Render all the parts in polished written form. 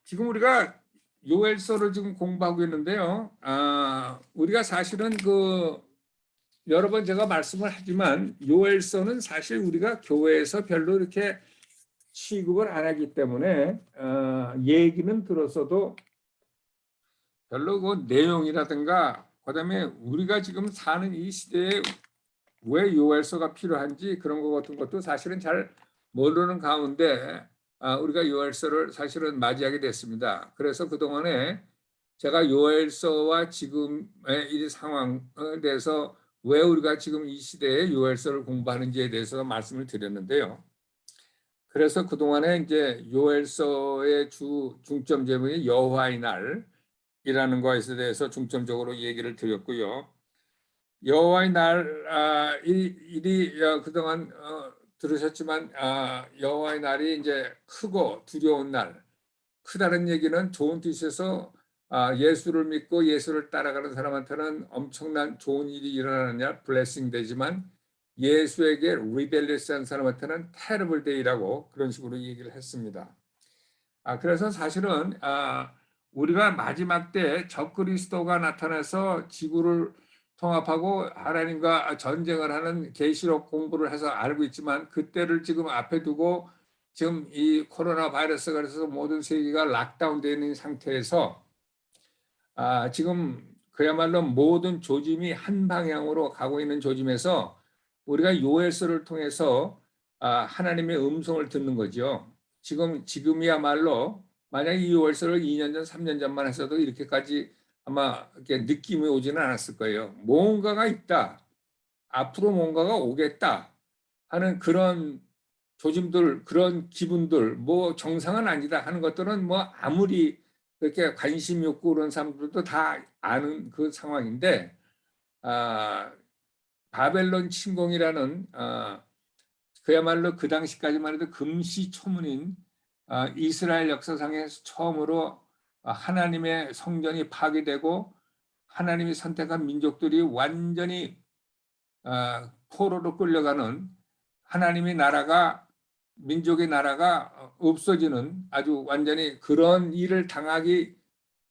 지금 우리가 요엘서를 지금 공부하고 있는데요. 우리가 사실은 여러 번 제가 말씀을 하지만 요엘서는 사실 우리가 교회에서 별로 이렇게 취급을 안 하기 때문에 얘기는 들었어도 별로 그 내용이라든가 그다음에 우리가 지금 사는 이 시대에 왜 요엘서가 필요한지 그런 것 같은 것도 사실은 잘 모르는 가운데 우리가 요엘서를 사실은 맞이하게 됐습니다. 그래서 그동안에 제가 요엘서와 지금의 이 상황에 대해서 왜 우리가 지금 이 시대에 요엘서를 공부하는지에 대해서 말씀을 드렸는데요. 그래서 그동안에 이제 요엘서의 중점 제목이 여호와의 날이라는 것에 대해서 중점적으로 얘기를 드렸고요. 여호와의 날 일이 그동안 들으셨지만 여호와의 날이 이제 크고 두려운 날, 크다는 얘기는 좋은 뜻에서 예수를 믿고 예수를 따라가는 사람한테는 엄청난 좋은 일이 일어나는 날, 블레싱 되지만 예수에게 리벨리스한 사람한테는 테러블 데이라고 그런 식으로 얘기를 했습니다. 그래서 사실은 우리가 마지막 때 적그리스도가 나타나서 지구를 통합하고 하나님과 전쟁을 하는 계시록 공부를 해서 알고 있지만 그때를 지금 앞에 두고 지금 이 코로나 바이러스가 그래서 모든 세계가 락다운되어 있는 상태에서 지금 그야말로 모든 조짐이 한 방향으로 가고 있는 조짐에서 우리가 요엘서를 통해서 하나님의 음성을 듣는 거죠. 지금이야말로 만약 이 요엘서를 2년 전, 3년 전만 했어도 이렇게까지 아마 이렇게 느낌이 오지는 않았을 거예요. 뭔가가 있다. 앞으로 뭔가가 오겠다 하는 그런 조짐들, 그런 기분들, 뭐 정상은 아니다 하는 것들은 뭐 아무리 그렇게 관심이 없고 그런 사람들도 다 아는 그 상황인데 바벨론 침공이라는 그야말로 그 당시까지만 해도 금시초문인 이스라엘 역사상에서 처음으로 하나님의 성전이 파괴되고 하나님이 선택한 민족들이 완전히 포로로 끌려가는 하나님의 나라가 민족의 나라가 없어지는 아주 완전히 그런 일을 당하기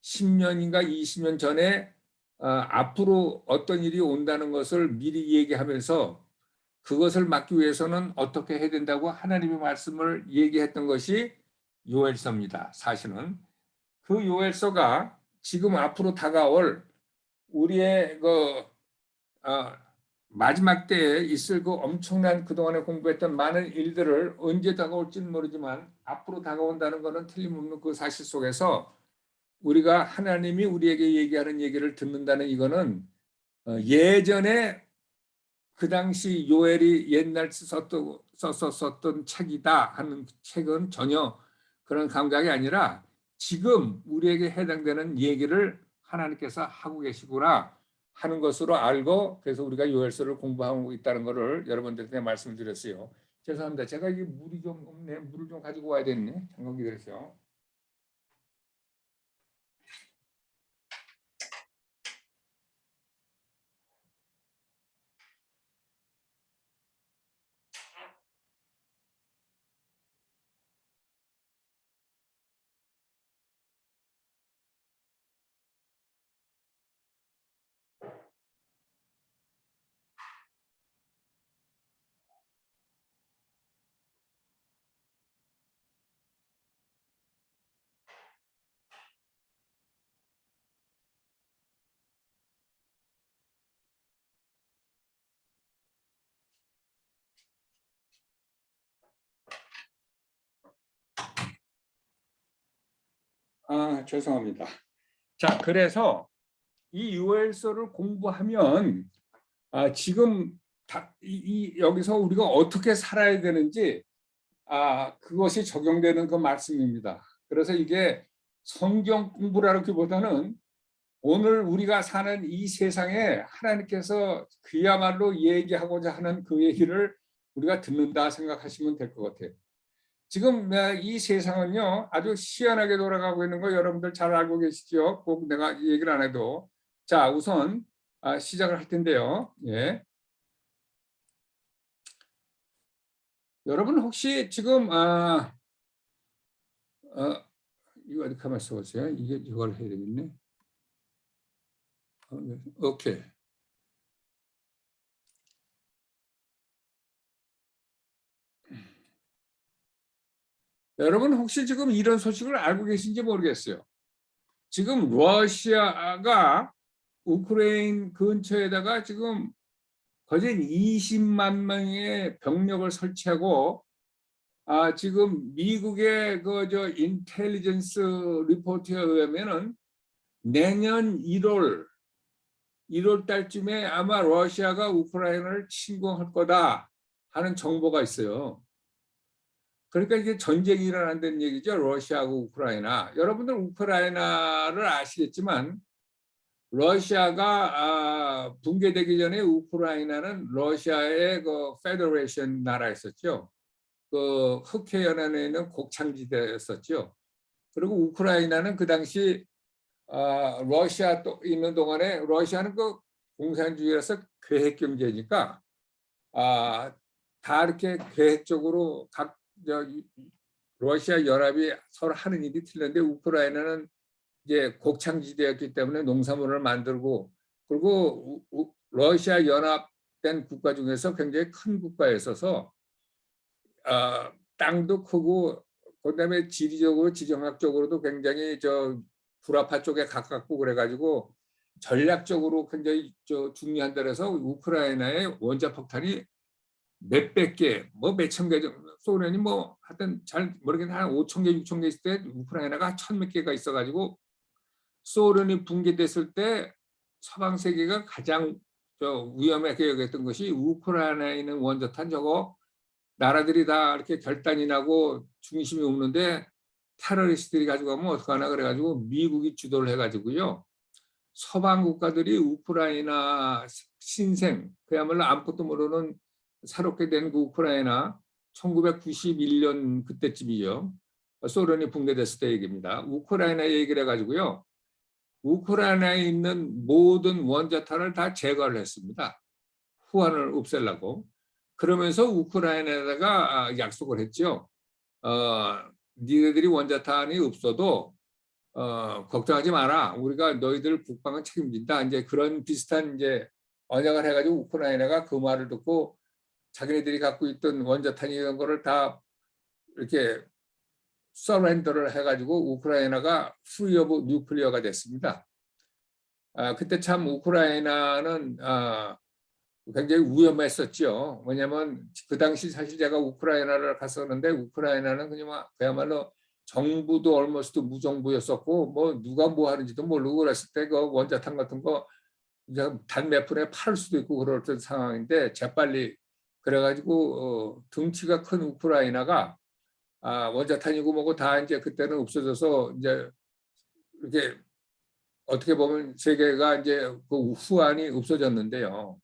10년인가 20년 전에 앞으로 어떤 일이 온다는 것을 미리 얘기하면서 그것을 막기 위해서는 어떻게 해야 된다고 하나님의 말씀을 얘기했던 것이 요엘서입니다. 사실은 그 요엘서가 지금 앞으로 다가올 우리의 마지막 때에 있을 그 엄청난 그동안에 공부했던 많은 일들을 언제 다가올지는 모르지만 앞으로 다가온다는 것은 틀림없는 그 사실 속에서 우리가 하나님이 우리에게 얘기하는 얘기를 듣는다는 이거는 예전에 그 당시 요엘이 옛날 썼던 책이다 하는 책은 전혀 그런 감각이 아니라 지금 우리에게 해당되는 얘기를 하나님께서 하고 계시구나 하는 것으로 알고 그래서 우리가 요엘서를 공부하고 있다는 것을 여러분들한테 말씀을 드렸어요. 죄송합니다. 제가 이게 물이 좀 없네. 물을 좀 가지고 와야 되겠네. 잠깐 기다리세요. 죄송합니다. 자, 그래서 이 요엘서를 공부하면 지금 여기서 우리가 어떻게 살아야 되는지 그것이 적용되는 그 말씀입니다. 그래서 이게 성경 공부라기보다는 오늘 우리가 사는 이 세상에 하나님께서 그야말로 얘기하고자 하는 그 얘기를 우리가 듣는다 생각하시면 될 것 같아요. 지금 이 세상은요 아주 희한하게 돌아가고 있는 거 여러분들 잘 알고 계시죠? 꼭 내가 얘기를 안 해도. 자, 우선 시작을 할 텐데요. 예. 여러분 혹시 지금 이거 어디 가만 써보세요. 이걸 해야 되겠네. 오케이. 여러분 혹시 지금 이런 소식을 알고 계신지 모르겠어요. 지금 러시아가 우크라이나 근처에다가 지금 거진 20만 명의 병력을 설치하고 지금 미국의 그 인텔리전스 리포트에 의하면은 내년 1월 달쯤에 아마 러시아가 우크라이나를 침공할 거다 하는 정보가 있어요. 그러니까 이게 전쟁이 일어난다는 얘기죠. 러시아하고 우크라이나. 여러분들 우크라이나를 아시겠지만 러시아가 붕괴되기 전에 우크라이나는 러시아의 그 페더레이션 나라였었죠. 그 흑해 연안에 있는 곡창지대였었죠. 그리고 우크라이나는 그 당시 러시아 또 있는 동안에 러시아는 그 공산주의라서 계획 경제니까 다 이렇게 계획적으로 각 러시아 연합이 서로 하는 일이 틀렸는데 우크라이나는 이제 곡창지대였기 때문에 농산물을 만들고 그리고 러시아 연합된 국가 중에서 굉장히 큰 국가였어서 땅도 크고 그다음에 지리적으로 지정학적으로도 굉장히 불아파 쪽에 가깝고 그래가지고 전략적으로 굉장히 중요한 데라서 우크라이나의 원자폭탄이 몇백 개, 뭐 몇천 개 정도, 소련이 뭐 하여튼 잘 모르겠는데 한 5천 개, 6천 개 있을 때 우크라이나가 천 몇 개가 있어가지고 소련이 붕괴됐을 때 서방 세계가 가장 위험하게 여겼던 것이 우크라이나에 있는 원자탄 저거 나라들이 다 이렇게 결단이 나고 중심이 없는데 테러리스트들이 가지고 가면 어떡하나 그래가지고 미국이 주도를 해가지고요. 서방 국가들이 우크라이나 신생, 그야말로 아무것도 모르는 새롭게 된 그 우크라이나 1991년 그때쯤이죠. 소련이 붕괴됐을 때 얘기입니다. 우크라이나 얘기를 해가지고요. 우크라이나에 있는 모든 원자탄을 다 제거를 했습니다. 후환을 없애려고. 그러면서 우크라이나에다가 약속을 했죠. 니네들이 원자탄이 없어도 걱정하지 마라. 우리가 너희들 국방을 책임진다. 이제 그런 비슷한 이제 언약을 해가지고 우크라이나가 그 말을 듣고 자기네들이 갖고 있던 원자탄 이런 거를 다 이렇게 서렌더를 해가지고 우크라이나가 프리 오브 뉴클리어가 됐습니다. 그때 참 우크라이나는 굉장히 위험했었죠. 왜냐하면 그 당시 사실 제가 우크라이나를 갔었는데 우크라이나는 그야말로 정부도 얼머스트 무정부였었고 뭐 누가 뭐 하는지도 모르고 그랬을 때 그 원자탄 같은 거 단 몇 푼에 팔 수도 있고 그랬던 상황인데 재빨리 그래가지고 덩치가 큰 우크라이나가 원자탄이고 뭐고 다 이제 그때는 없어져서 이제 이렇게 어떻게 보면 세계가 이제 그 후환이 없어졌는데요.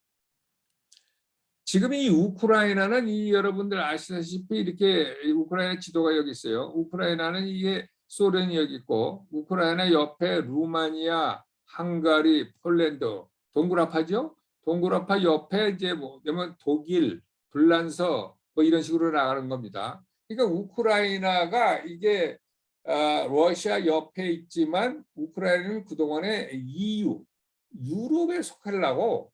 지금 이 우크라이나는 여러분들 아시다시피 이렇게 우크라이나 지도가 여기 있어요. 우크라이나는 이게 소련이 여기 있고 우크라이나 옆에 루마니아, 헝가리, 폴란드 동그라파죠. 동그라파 옆에 이제 뭐냐면 독일, 불란서 뭐 이런 식으로 나가는 겁니다. 그러니까 우크라이나가 이게 러시아 옆에 있지만 우크라이나는 그동안에 EU, 유럽에 속하려고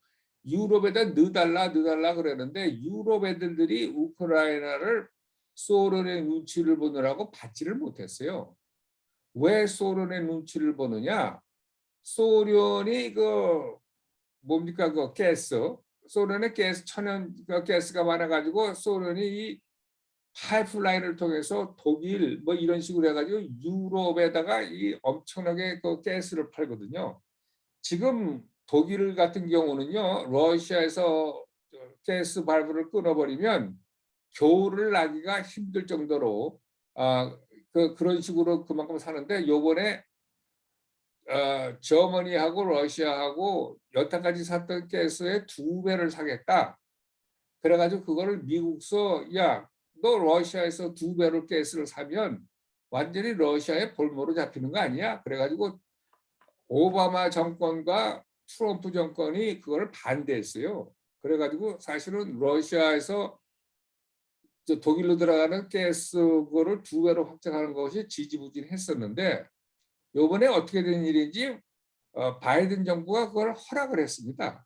유럽에다 넣어달라 그러는데 유럽 애들이 우크라이나를 소련의 눈치를 보느라고 받지를 못했어요. 왜 소련의 눈치를 보느냐? 소련이 뭡니까 그 가스, 소련의 가스 천연 가스가 많아가지고 소련이 이 파이프라인을 통해서 독일 뭐 이런 식으로 해가지고 유럽에다가 이 엄청나게 그 가스를 팔거든요. 지금 독일 같은 경우는요, 러시아에서 가스 발브를 끊어버리면 겨울을 나기가 힘들 정도로 그런 식으로 그만큼 사는데 요번에 저머니하고 러시아하고 여태까지 샀던 가스의 2배를 사겠다. 그래가지고 그거를 미국서 너 러시아에서 2배로 가스를 사면 완전히 러시아의 볼모로 잡히는 거 아니야? 그래가지고 오바마 정권과 트럼프 정권이 그걸 반대했어요. 그래가지고 사실은 러시아에서 독일로 들어가는 가스고를 2배로 확장하는 것이 지지부진했었는데 이번에 어떻게 된 일인지 바이든 정부가 그걸 허락을 했습니다.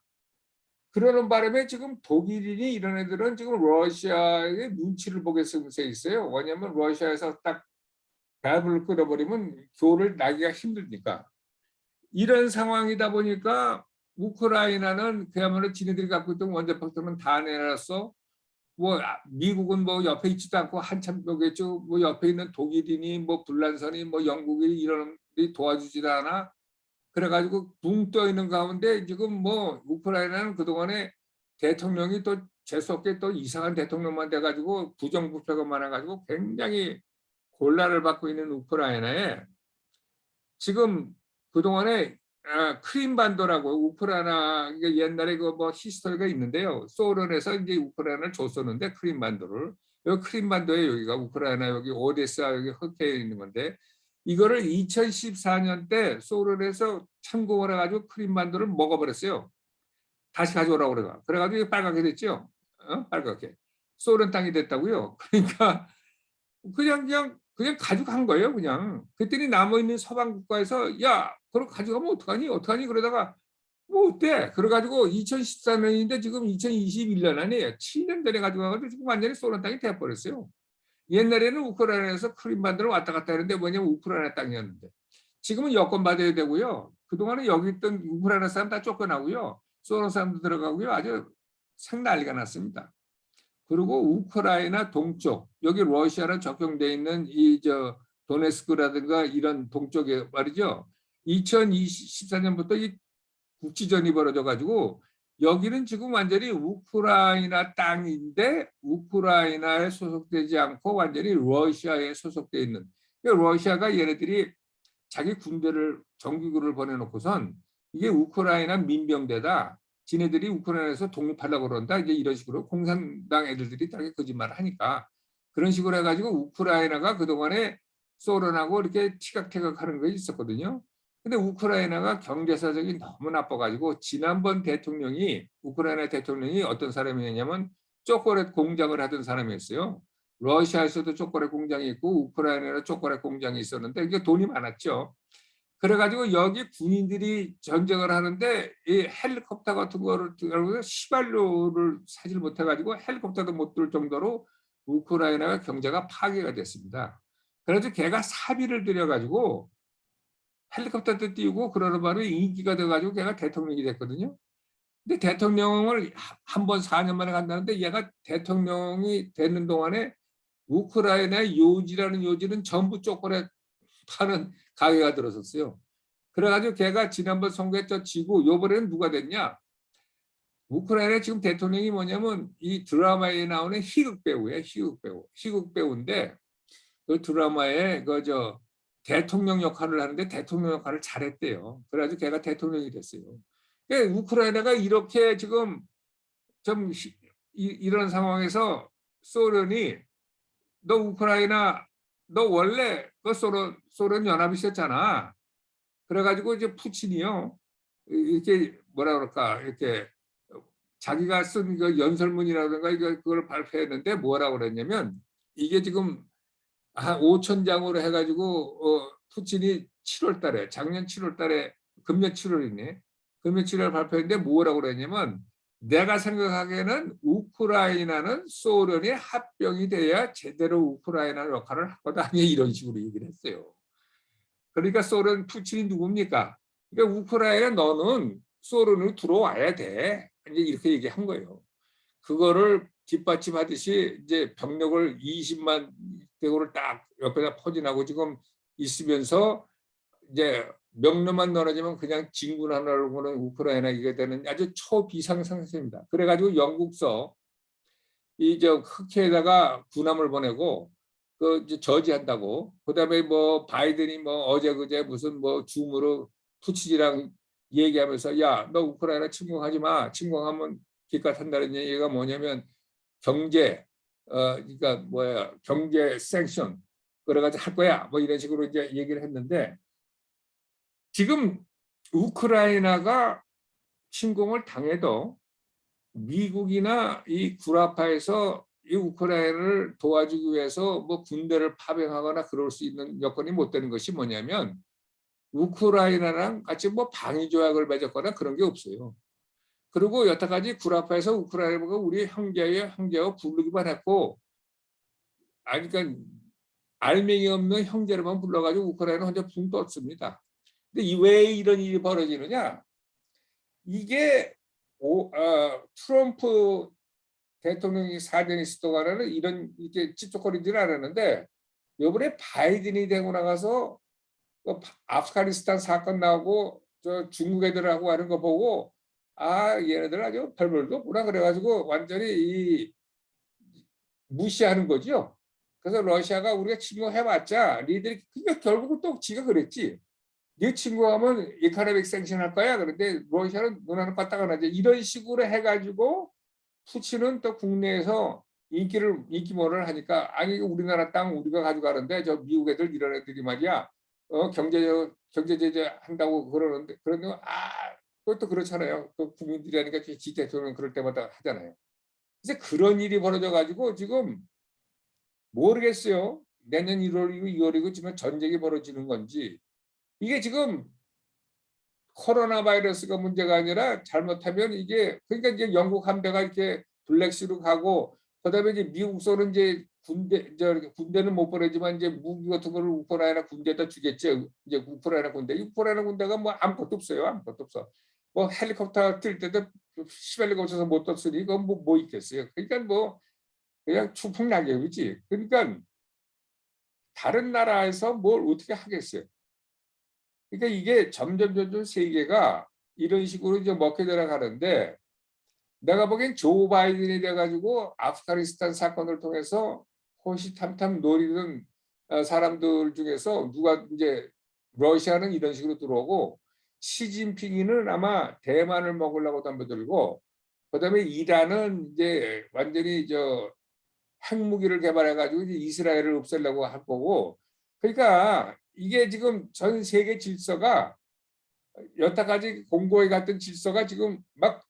그러는 바람에 지금 독일인이 이런 애들은 지금 러시아의 눈치를 보게 쓰고 있어요. 왜냐하면 러시아에서 딱 밸브를 끊어버리면 교를 나기가 힘드니까. 이런 상황이다 보니까 우크라이나는 그야말로 지네들이 갖고 있던 원자폭탄은 다 내놨어. 뭐 미국은 뭐 옆에 있지도 않고 한참 보겠죠. 뭐 옆에 있는 독일인이 뭐 불란선이 뭐 영국이 이런 데 도와주지도 않아. 그래가지고 붕 떠 있는 가운데 지금 뭐 우크라이나는 그동안에 대통령이 또 재수없게 또 이상한 대통령만 돼가지고 부정부패가 많아가지고 굉장히 곤란을 받고 있는 우크라이나에 지금 그동안에 크림반도라고 우크라이나 옛날에 그 뭐 히스토리가 있는데요. 소련에서 이제 우크라이나를 줬었는데 크림반도를 여기 크림반도에 여기가 우크라이나 여기 오데사 여기 흑해에 있는 건데 이거를 2014년 때 소련에서 참공을 해가지고 크림반도를 먹어버렸어요. 다시 가져오라고 그래가. 그래가지고 빨갛게 됐죠. 빨갛게. 소련 땅이 됐다고요. 그러니까 그냥 가져간 거예요. 그냥. 그랬더니 남아있는 서방 국가에서 야, 그걸 가져가면 어떡하니? 어떡하니? 그러다가 뭐 어때? 그래가지고 2014년인데 지금 2021년 아니에요. 7년 전에 가져가가지고 지금 완전히 소련 땅이 돼버렸어요. 옛날에는 우크라이나에서 크림반도를 왔다 갔다 했는데 뭐냐면 우크라이나 땅이었는데 지금은 여권 받아야 되고요. 그동안은 여기 있던 우크라이나 사람 다 쫓겨나고요. 소련 사람도 들어가고요. 아주 생난리가 났습니다. 그리고 우크라이나 동쪽 여기 러시아랑 접경돼 있는 이 도네스크라든가 이런 동쪽에 말이죠. 2014년부터 이 국지전이 벌어져 가지고 여기는 지금 완전히 우크라이나 땅인데 우크라이나에 소속되지 않고 완전히 러시아에 소속돼 있는. 그러니까 러시아가 얘네들이 자기 군대를 정규군을 보내놓고선 이게 우크라이나 민병대다. 지네들이 우크라이나에서 독립하려고 그런다. 이제 이런 식으로 공산당 애들이 되게 거짓말을 하니까 그런 식으로 해가지고 우크라이나가 그동안에 소련하고 이렇게 티격태격하는 게 있었거든요. 근데 우크라이나가 경제사정이 너무 나빠가지고 지난번 대통령이 우크라이나 대통령이 어떤 사람이었냐면 초콜릿 공장을 하던 사람이었어요. 러시아에서도 초콜릿 공장이 있고 우크라이나에도 초콜릿 공장이 있었는데 이게 돈이 많았죠. 그래가지고 여기 군인들이 전쟁을 하는데 이 헬리콥터 같은 거를 시발로를 사질 못해가지고 헬리콥터도 못 들 정도로 우크라이나가 경제가 파괴가 됐습니다. 그래서 걔가 사비를 들여가지고 헬리콥터도 띄우고 그러는 바람에 인기가 돼가지고 걔가 대통령이 됐거든요. 근데 대통령을 한 번 4년 만에 간다는데 얘가 대통령이 되는 동안에 우크라이나의 요지라는 요지는 전부 초콜릿 파는 가게가 들어섰어요. 그래가지고 걔가 지난번 선거에 지고 요번에는 누가 됐냐? 우크라이나 지금 대통령이 뭐냐면 이 드라마에 나오는 희극 배우예요. 희극 배우인데 그 드라마에 대통령 역할을 하는데 대통령 역할을 잘했대요. 그래가지고 걔가 대통령이 됐어요. 그러니까 우크라이나가 이렇게 지금 좀 이런 상황에서 소련이 너 우크라이나 너 원래 그 소련 연합이 있었잖아. 그래가지고 이제 푸틴이요 이렇게 뭐라 그럴까 이렇게 자기가 쓴 그 연설문이라든가 그걸 발표했는데 뭐라고 그랬냐면 이게 지금 한 5천 장으로 해가지고 푸틴이 7월달에 작년 7월달에 금년 7월이네. 금년 7월 발표했는데 뭐라고 그랬냐면 내가 생각하기에는 우크라이나는 소련의 합병이 돼야 제대로 우크라이나 역할을 하거든 이런 식으로 얘기를 했어요. 그러니까 소련 푸틴이 누굽니까? 그러니까 우크라이나 너는 소련으로 들어와야 돼. 이제 이렇게 얘기한 거예요. 그거를 뒷받침하듯이 이제 병력을 20만 대구를 딱 옆에다 포진하고 지금 있으면서 이제 명령만 떨어지면 그냥 진군하려고 하는 우크라이나 이게 되는 아주 초비상 상태입니다. 그래가지고 영국서 흑해에다가 군함을 보내고 그 이제 저지한다고. 그다음에 뭐 바이든이 뭐 어제 그제 무슨 뭐 줌으로 푸틴이랑 얘기하면서 야, 너 우크라이나 침공하지 마. 침공하면 기껏 한다는 얘기가 뭐냐면 경제 그러니까 뭐야 경제 생션 그래가지고 할 거야 뭐 이런 식으로 이제 얘기를 했는데 지금 우크라이나가 침공을 당해도 미국이나 이 구라파에서 이 우크라이나를 도와주기 위해서 뭐 군대를 파병하거나 그럴 수 있는 여건이 못 되는 것이 뭐냐면 우크라이나랑 같이 뭐 방위 조약을 맺었거나 그런 게 없어요. 그리고 여태까지 구라파에서 우크라이나가 우리 형제와 부르기만 했고, 아니 그러니까 알맹이 없는 형제로만 불러가지고 우크라이나 혼자 붕 떴습니다. 근데 왜 이런 일이 벌어지느냐? 이게 트럼프 대통령이 4년 있을 동안에는 이런 이렇게 찝쩍거리지는 않았는데 이번에 바이든이 되고 나가서 아프가니스탄 사건 나오고 저 중국 애들하고 하는 거 보고 얘네들 아주 별볼도 없구나 그래가지고 완전히 이 무시하는 거죠. 그래서 러시아가 우리가 침공해봤자 니들이 그러니까 결국은 또 지가 그랬지. 네 침공하면 이카노믹 생션 할 거야. 그런데 러시아는 눈하는 까딱 안 하지. 이런 식으로 해가지고 푸틴은 또 국내에서 인기몰을 하니까 아니 우리나라 땅 우리가 가져가는데 저 미국 애들 이런 애들이 말이야 경제 제재 한다고 그러는데 그것도 그렇잖아요. 그 국민들이 하니까 지 대통령 그럴 때마다 하잖아요. 이제 그런 일이 벌어져 가지고 지금 모르겠어요. 내년 1월이고 2월이고 지금 전쟁이 벌어지는 건지 이게 지금 코로나 바이러스가 문제가 아니라 잘못하면 이게 그러니까 이제 영국 함대가 이렇게 블랙시로 가고 그다음에 이제 미국서는 이제 군대는 못 보내지만 이제 무기 같은 거를 우크라이나 군대에다 주겠지. 이제 우크라이나 군대가 뭐 아무것도 없어요. 아무것도 없어. 뭐 헬리콥터 뛸 때도 시벨리가 없어서 못 떴으니 그건 뭐 있겠어요. 그러니까 뭐 그냥 추풍낙엽이지. 그러니까 다른 나라에서 뭘 어떻게 하겠어요. 그러니까 이게 점점 세계가 이런 식으로 이제 먹혀 들어가는데 내가 보기엔 조 바이든이 돼가지고 아프가니스탄 사건을 통해서 호시탐탐 노리는 사람들 중에서 누가 이제 러시아는 이런 식으로 들어오고 시진핑이는 아마 대만을 먹으려고 덤벼들고 그다음에 이란은 이제 완전히 저 핵무기를 개발해가지고 이제 이스라엘을 없애려고 할 거고 그러니까 이게 지금 전 세계 질서가 여태까지 공고해 갔던 질서가 지금 막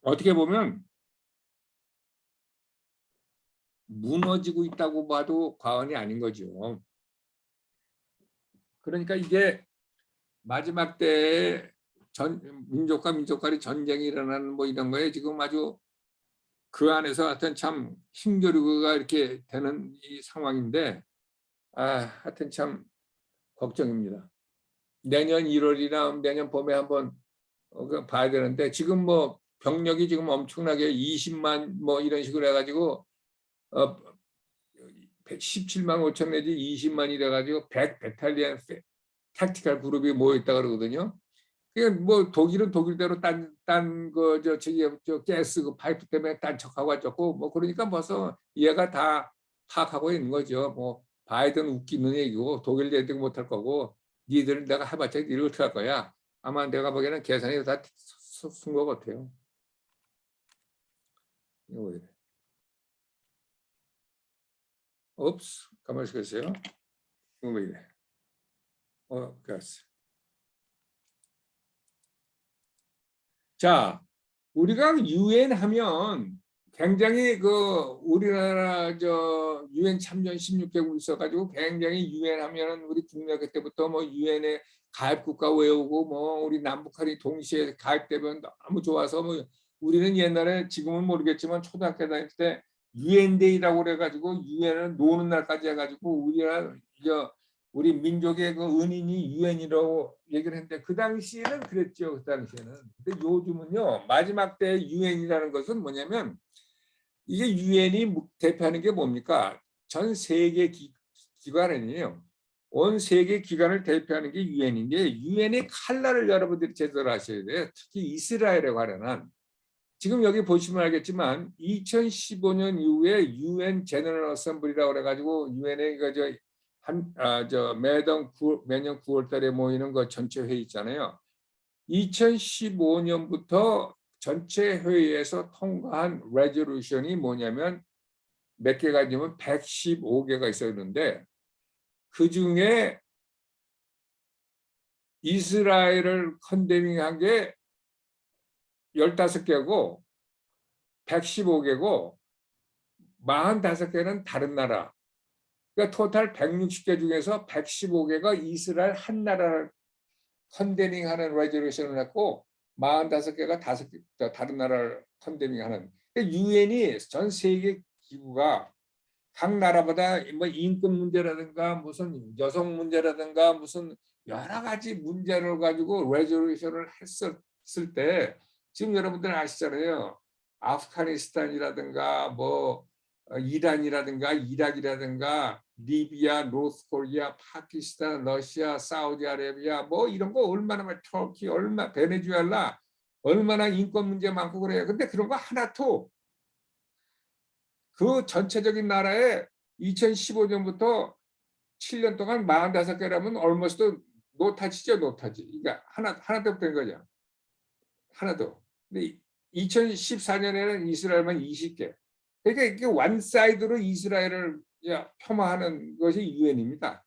어떻게 보면 무너지고 있다고 봐도 과언이 아닌 거죠. 그러니까 이게 마지막 때에 민족과 민족 간의 전쟁이 일어나는 뭐 이런 거에 지금 아주 그 안에서 하여튼 참 힘겨루기가 이렇게 되는 이 상황인데 하여튼 참 걱정입니다. 내년 1월이나 내년 봄에 한번 봐야 되는데 지금 뭐 병력이 지금 엄청나게 20만 뭐 이런 식으로 해가지고 17만 5천 내지 20만이 돼가지고 100베탈리안 택티컬 그룹이 모여있다 그러거든요. 그러니까 뭐 독일은 독일대로 딴거저 가스 그 파이프 때문에 딴 척하고 어쩌고 뭐 그러니까 벌써 얘가 다 파악하고 있는 거죠. 뭐 바이든 웃기는 얘기고 독일 애들 못할 거고 니들 내가 해봤자 니들 어떻게 할 거야. 아마 내가 보기에는 계산이 다 쓴 것 같아요. 이거 왜 이래? 옵스 가만히 있겠어요. 이거 왜 이래? 가스. 자, 우리가 유엔 하면 굉장히 그 우리나라 저 유엔 참전 16개국 있어가지고 굉장히 유엔 하면은 우리 국내 그때부터 뭐 유엔에 가입국가 외우고 뭐 우리 남북한이 동시에 가입되면 너무 좋아서 뭐 우리는 옛날에 지금은 모르겠지만 초등학교 다닐 때 유엔데이라고 그래가지고 유엔을 노는 날까지 해가지고 우리 민족의 그 은인이 유엔이라고 얘기를 했는데 그 당시에는 그랬죠. 그 당시에는. 근데 요즘은요. 마지막 때 유엔이라는 것은 뭐냐면 이게 유엔이 대표하는 게 뭡니까? 전 세계 기관이에요. 온 세계 기관을 대표하는 게 유엔인데 유엔의 칼날을 여러분들이 제대로 아셔야 돼요. 특히 이스라엘에 관한 지금 여기 보시면 알겠지만 2015년 이후에 유엔 제너럴 어셈블리라고 그래가지고 유엔의 매년 9월 달에 모이는 그 전체 회의 있잖아요. 2015년부터 전체 회의에서 통과한 레졸루션이 뭐냐면 몇 개가 있냐면 115개가 있었는데 그중에 이스라엘을 컨데밍한 게 15개고 115개고 45개는 다른 나라. 그러니까 토탈 160개 중에서 115개가 이스라엘 한 나라를 컨데밍하는 레졸루션을 했고 45개가 다른 나라를 컨데밍하는. 유엔이 전 세계 기구가 각 나라마다 뭐 인권 문제라든가 무슨 여성 문제라든가 무슨 여러 가지 문제를 가지고 레졸루션을 했을 때 지금 여러분들 아시잖아요. 아프가니스탄이라든가 뭐 이란이라든가 이락이라든가 리비아, 노스코리아, 파키스탄, 러시아, 사우디아라비아 뭐 이런 거 얼마나 터키, 얼마 베네수엘라 얼마나 인권 문제 많고 그래요. 근데 그런 거 하나도 그 전체적인 나라에 2015년부터 7년 동안 45개라면 almost 노타지죠, 노타지. 그러니까 하나도 된 거죠. 하나도. 근데 2014년에는 이스라엘만 20개. 그러니까 이게 원사이드로 이스라엘을 폄하하는 것이 유엔입니다.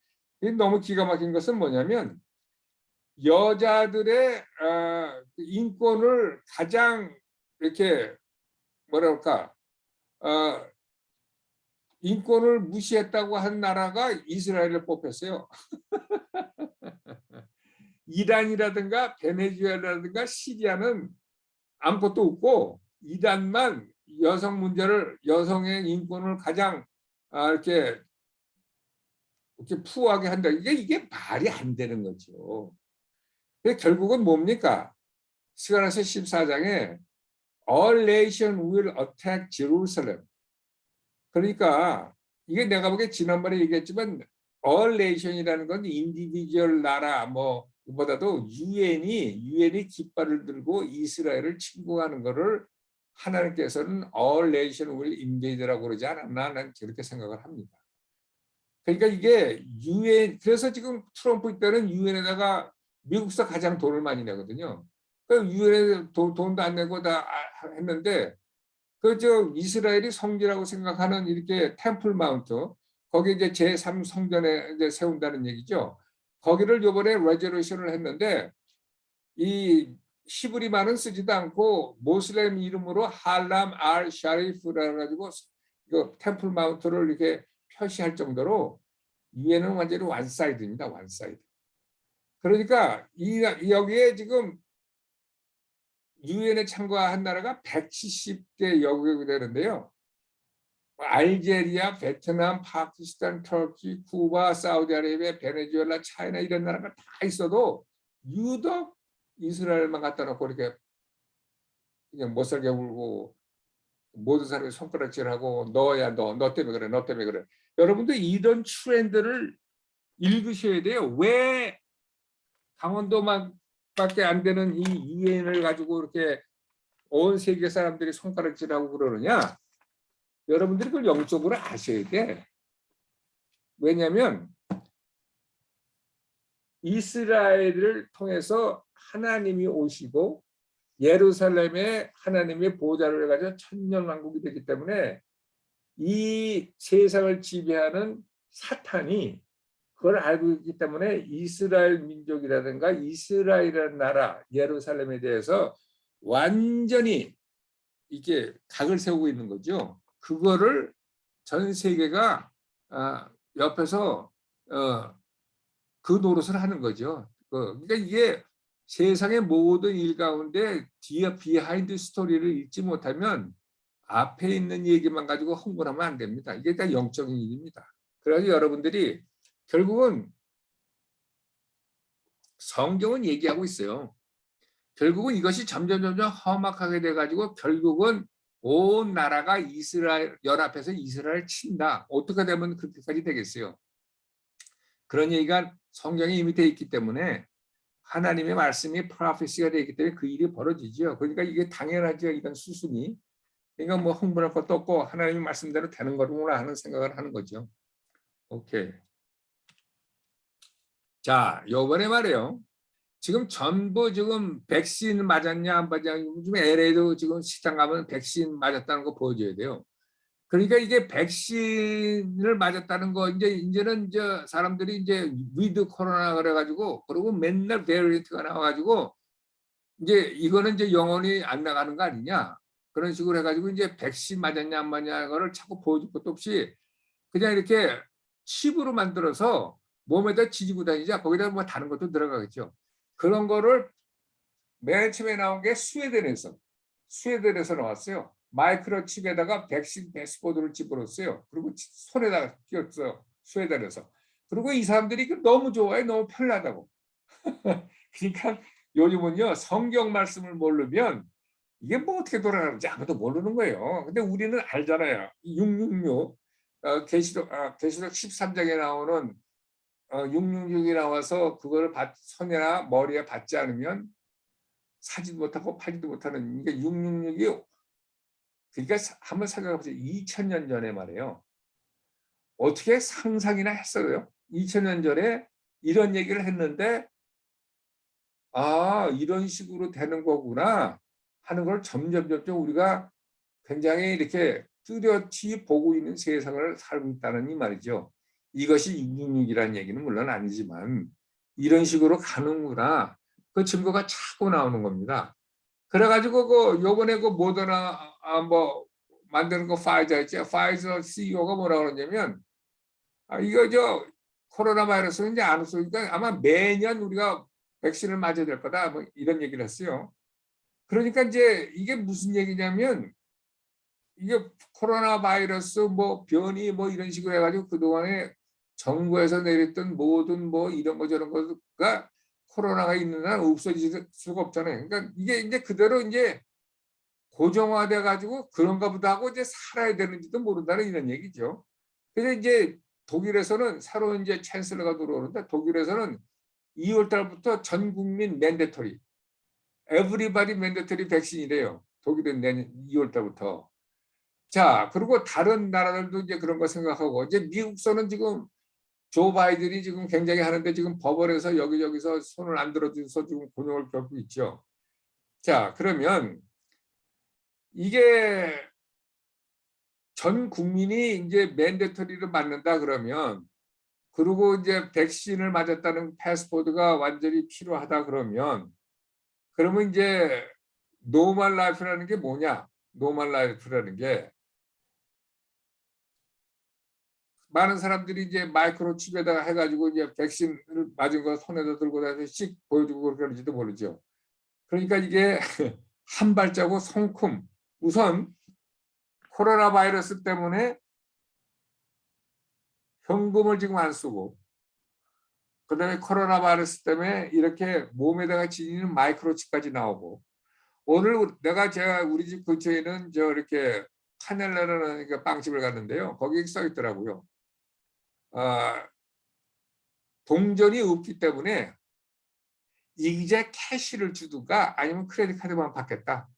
너무 기가 막힌 것은 뭐냐면 여자들의 인권을 가장 이렇게 뭐랄까 인권을 무시했다고 한 나라가 이스라엘을 뽑혔어요. 이란이라든가 베네수엘라든가 시리아는 아무것도 없고 이란만 여성 문제를 여성의 인권을 가장 이렇게 푸하게 한다. 이게 말이 안 되는 거죠. 결국은 뭡니까? 스가랴서 14장에 All nation will attack Jerusalem. 그러니까 이게 내가 보기에 지난번에 얘기했지만 All nation이라는 건 인디비주얼 나라 뭐보다도 유엔이 깃발을 들고 이스라엘을 침공하는 것을 하나님께서는 All nation will invade라고 그러지 않았나 나는 그렇게 생각을 합니다. 그러니까 이게 유엔 그래서 지금 트럼프 때는 유엔에다가 미국서 가장 돈을 많이 내거든요. 그 유엔에 돈도 안 내고 다 했는데 이스라엘이 성지라고 생각하는 이렇게 템플 마운트 거기 이제 제3 성전에 이제 세운다는 얘기죠. 거기를 이번에 레저레이션을 했는데 이 히브리말은 쓰지도 않고 모슬렘 이름으로 할람 알 샤리프라 가지고 그 템플 마운트를 이렇게 표시할 정도로 유엔은 완전히 원사이드입니다. 원사이드. 그러니까 여기에 지금 유엔에 참가한 나라가 170개 여국이 되는데요. 알제리아, 베트남, 파키스탄, 터키, 쿠바, 사우디아라비아, 베네수엘라, 차이나 이런 나라가 다 있어도 유독 이스라엘만 갖다 놓고 이렇게 그냥 못살게 울고 모든 사람이 손가락질하고 너야 너 때문에 그래 너 때문에 그래. 여러분도 이런 트렌드를 읽으셔야 돼요. 왜 강원도만밖에 안 되는 이 유엔을 가지고 이렇게 온 세계 사람들이 손가락질하고 그러느냐? 여러분들이 그걸 영적으로 아셔야 돼. 왜냐하면 이스라엘을 통해서 하나님이 오시고 예루살렘에 하나님의 보좌를 가지고 천년왕국이 되기 때문에 이 세상을 지배하는 사탄이 그걸 알고 있기 때문에 이스라엘 민족이라든가 이스라엘이라는 나라 예루살렘에 대해서 완전히 이게 각을 세우고 있는 거죠. 그거를 전 세계가 옆에서 그 노릇을 하는 거죠. 그러니까 이게 세상의 모든 일 가운데 뒤에 비하인드 스토리를 읽지 못하면 앞에 있는 얘기만 가지고 흥분하면 안 됩니다. 이게 다 영적인 일입니다. 그래서 여러분들이 결국은 성경은 얘기하고 있어요. 결국은 이것이 점점 험악하게 돼가지고 결국은 온 나라가 이스라엘 연합해서 이스라엘을 친다. 어떻게 되면 그렇게까지 되겠어요? 그런 얘기가 성경에 이미 돼 있기 때문에 하나님의 말씀이 프로페시가 되기 때문에 그 일이 벌어지죠. 그러니까 이게 당연하죠. 이런 수순이. 그러니까 뭐 흥분할 것도 없고 하나님의 말씀대로 되는 거구나 하는 생각을 하는 거죠. 오케이. 자, 요번에 말이에요. 지금 전부 지금 백신 맞았냐 안 맞았냐 요즘 LA도 지금 시장 가면 백신 맞았다는 거 보여줘야 돼요. 그러니까 이게 백신을 맞았다는 거 이제는 사람들이 이제 위드 코로나 그래가지고 그리고 맨날 베리언트가 나와가지고 이제 이거는 이제 영원히 안 나가는 거 아니냐. 그런 식으로 해가지고 이제 백신 맞았냐 안 맞냐를 자꾸 보여줄 것도 없이 그냥 이렇게 칩으로 만들어서 몸에다 지지고 다니자. 거기다 뭐 다른 것도 들어가겠죠. 그런 거를 맨 처음에 나온 게 스웨덴에서 나왔어요. 마이크로 칩에다가 백신 패스포드를 집어넣었어요. 그리고 손에다가 끼웠어, 스웨덴에서. 그리고 이 사람들이 너무 좋아해. 너무 편하다고. 그러니까 요즘은요, 성경 말씀을 모르면 이게 뭐 어떻게 돌아가는지 아무도 모르는 거예요. 근데 우리는 알잖아요. 666 계시록 13장에 나오는 666이 나와서 그걸 손이나 머리에 받지 않으면 사지도 못하고 팔지도 못하는, 이게 666이, 그러니까 한번 생각해 보세요. 2000년 전에 말이에요. 어떻게 상상이나 했어요? 2000년 전에 이런 얘기를 했는데 아, 이런 식으로 되는 거구나 하는 걸 점점 우리가 굉장히 이렇게 뚜렷이 보고 있는 세상을 살고 있다는 이 말이죠. 이것이 666이라는 얘기는 물론 아니지만 이런 식으로 가는구나. 그 증거가 자꾸 나오는 겁니다. 그래가지고 요번에 모더나 뭐 만드는 거 파이저 있죠. 파이저 CEO가 뭐라 그러냐면 이거 코로나 바이러스는 이제 안 없으니까 아마 매년 우리가 백신을 맞아야 될 거다. 뭐 이런 얘기를 했어요. 그러니까 이제 이게 무슨 얘기냐면 이게 코로나 바이러스 뭐 변이 뭐 이런 식으로 해가지고 그동안에 정부에서 내렸던 모든 뭐 이런 거 저런 거가 코로나가 있는 한 없어질 수가 없잖아요. 그러니까 이게 이제 그대로 이제 고정화돼 가지고 그런가 보다 하고 이제 살아야 되는지도 모른다는 이런 얘기죠. 그래서 이제 독일에서는 새로운 이제 챈슬러가 들어오는데 독일에서는 2월 달부터 전 국민 맨데터리, 에브리바디 맨데터리 백신이래요. 독일은 내년 2월 달부터. 자, 그리고 다른 나라들도 이제 그런 거 생각하고 이제 미국서는 지금 조 바이든이 지금 굉장히 하는데 지금 법원에서 여기저기서 손을 안 들어줘서 지금 곤욕을 겪고 있죠. 자, 그러면 이게 전 국민이 이제 맨데터리를 맞는다 그러면 그리고 이제 백신을 맞았다는 패스포드가 완전히 필요하다 그러면 이제 노멀 라이프라는 게 뭐냐? 노멀 라이프라는 게 많은 사람들이 이제 마이크로칩에다가 해가지고 이제 백신을 맞은 거 손에다 들고 다니면서 씩 보여주고 그렇게 하는지도 모르죠. 그러니까 이게 한 발자국 성큼 우선 코로나 바이러스 때문에 현금을 지금 안 쓰고 그다음에 코로나 바이러스 때문에 이렇게 몸에다가 지니는 마이크로칩까지 나오고 오늘 제가 우리 집 근처에는 이렇게 파넬라라는 빵집을 갔는데요. 거기에 써 있더라고요. 동전이 없기 때문에 이제 캐시를 주든가 아니면 크레딧 카드만 받겠다.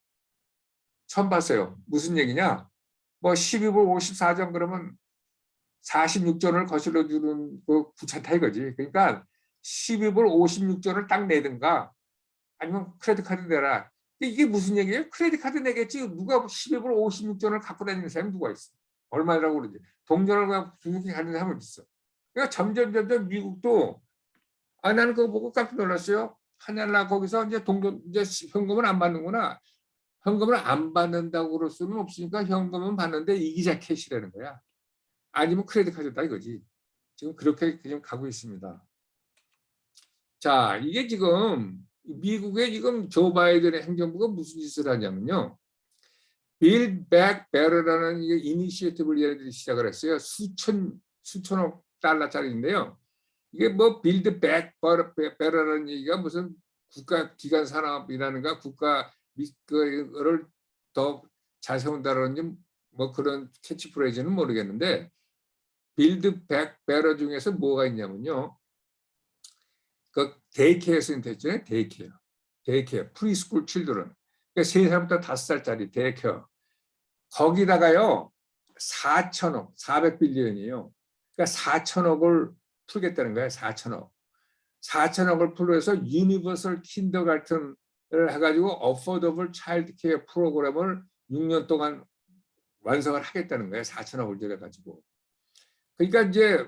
처음 봤어요. 무슨 얘기냐? 뭐 12불 54전 그러면 46전을 거실러 주는 그 구차타 이거지. 그러니까 12불 56전을 딱 내든가 아니면 크레딧 카드 내라. 이게 무슨 얘기예요? 크레딧 카드 내겠지. 누가 12불 56전을 갖고 다니는 사람이 누가 있어? 얼마라고 그러지? 동전을 그냥 두둑히 가는 사람은 있어. 그러니까 점점 미국도 나는 그거 보고 깜짝 놀랐어요. 하늘나 거기서 이제 이제 현금을 안 받는구나. 현금을 안 받는다고 그럴 수는 없으니까 현금은 받는데 이기자 캐시라는 거야. 아니면 크레딧 카드다 이거지. 지금 그렇게 그냥 가고 있습니다. 자, 이게 지금 미국의 지금 조 바이든의 행정부가 무슨 짓을 하냐면요. 빌 백 베러라는 이니시에이티브를 얘네들이 시작을 했어요. 수천억 달러짜리인데요. 이게 뭐 빌드 백 베러라는 얘기가 무슨 국가 기관 산업이라는가 국가 그거를 더 잘 세운다라는 뭐 그런 캐치프레이즈는 모르겠는데 빌드 백 베러 중에서 뭐가 있냐면요. 그 데이케어 센터 있잖아요. 데이케어 프리스쿨 칠드런. 그러니까 3살부터 5살짜리 데이케어. 거기다가요. 4천억, 400빌리언이에요. 그러니까 4천억을 풀겠다는 거예요. 4천억을 풀어서 유니버설 킨더가튼을 해가지고 어포더블 차일드 케어 프로그램을 6년 동안 완성을 하겠다는 거예요. 4천억을 들여가지고. 그러니까 이제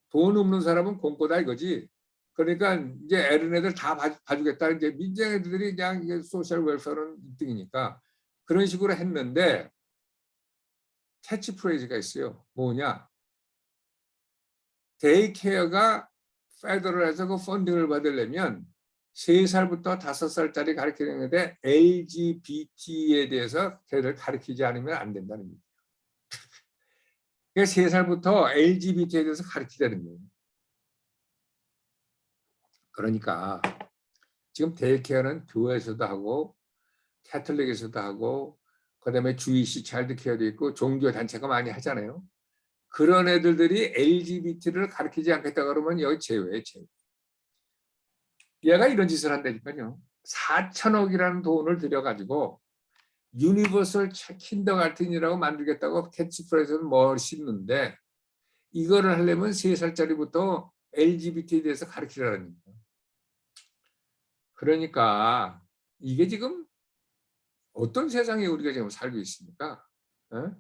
돈 없는 사람은 공고다 이거지. 그러니까 이제 애른 애들 다 봐주겠다. 이제 민정애들이 그냥 이게 소셜 웰페어는 1등이니까 그런 식으로 했는데 캐치프레이즈가 있어요. 뭐냐? 데이케어가 페더럴에서 그 펀딩을 받으려면 3살부터 5살짜리 가르치는 건데 LGBT에 대해서 걔를 가르치지 않으면 안 된다는 거예요. 그러니까 3살부터 LGBT에 대해서 가르치자는 거예요. 그러니까 지금 데이케어는 교회에서도 하고 캐톨릭에서도 하고 그다음에 주이시 차일드 케어도 있고 종교 단체가 많이 하잖아요. 그런 애들이 LGBT를 가르치지 않겠다 그러면 여기 제외. 얘가 이런 짓을 한다니까요. 4천억이라는 돈을 들여가지고 유니버설 킨더가르텐이라고 만들겠다고 캐치프레이즈는 멋있는데 이거를 하려면 3살짜리부터 LGBT에 대해서 가르치라는 거예요. 그러니까 이게 지금 어떤 세상에 우리가 지금 살고 있습니까? 어?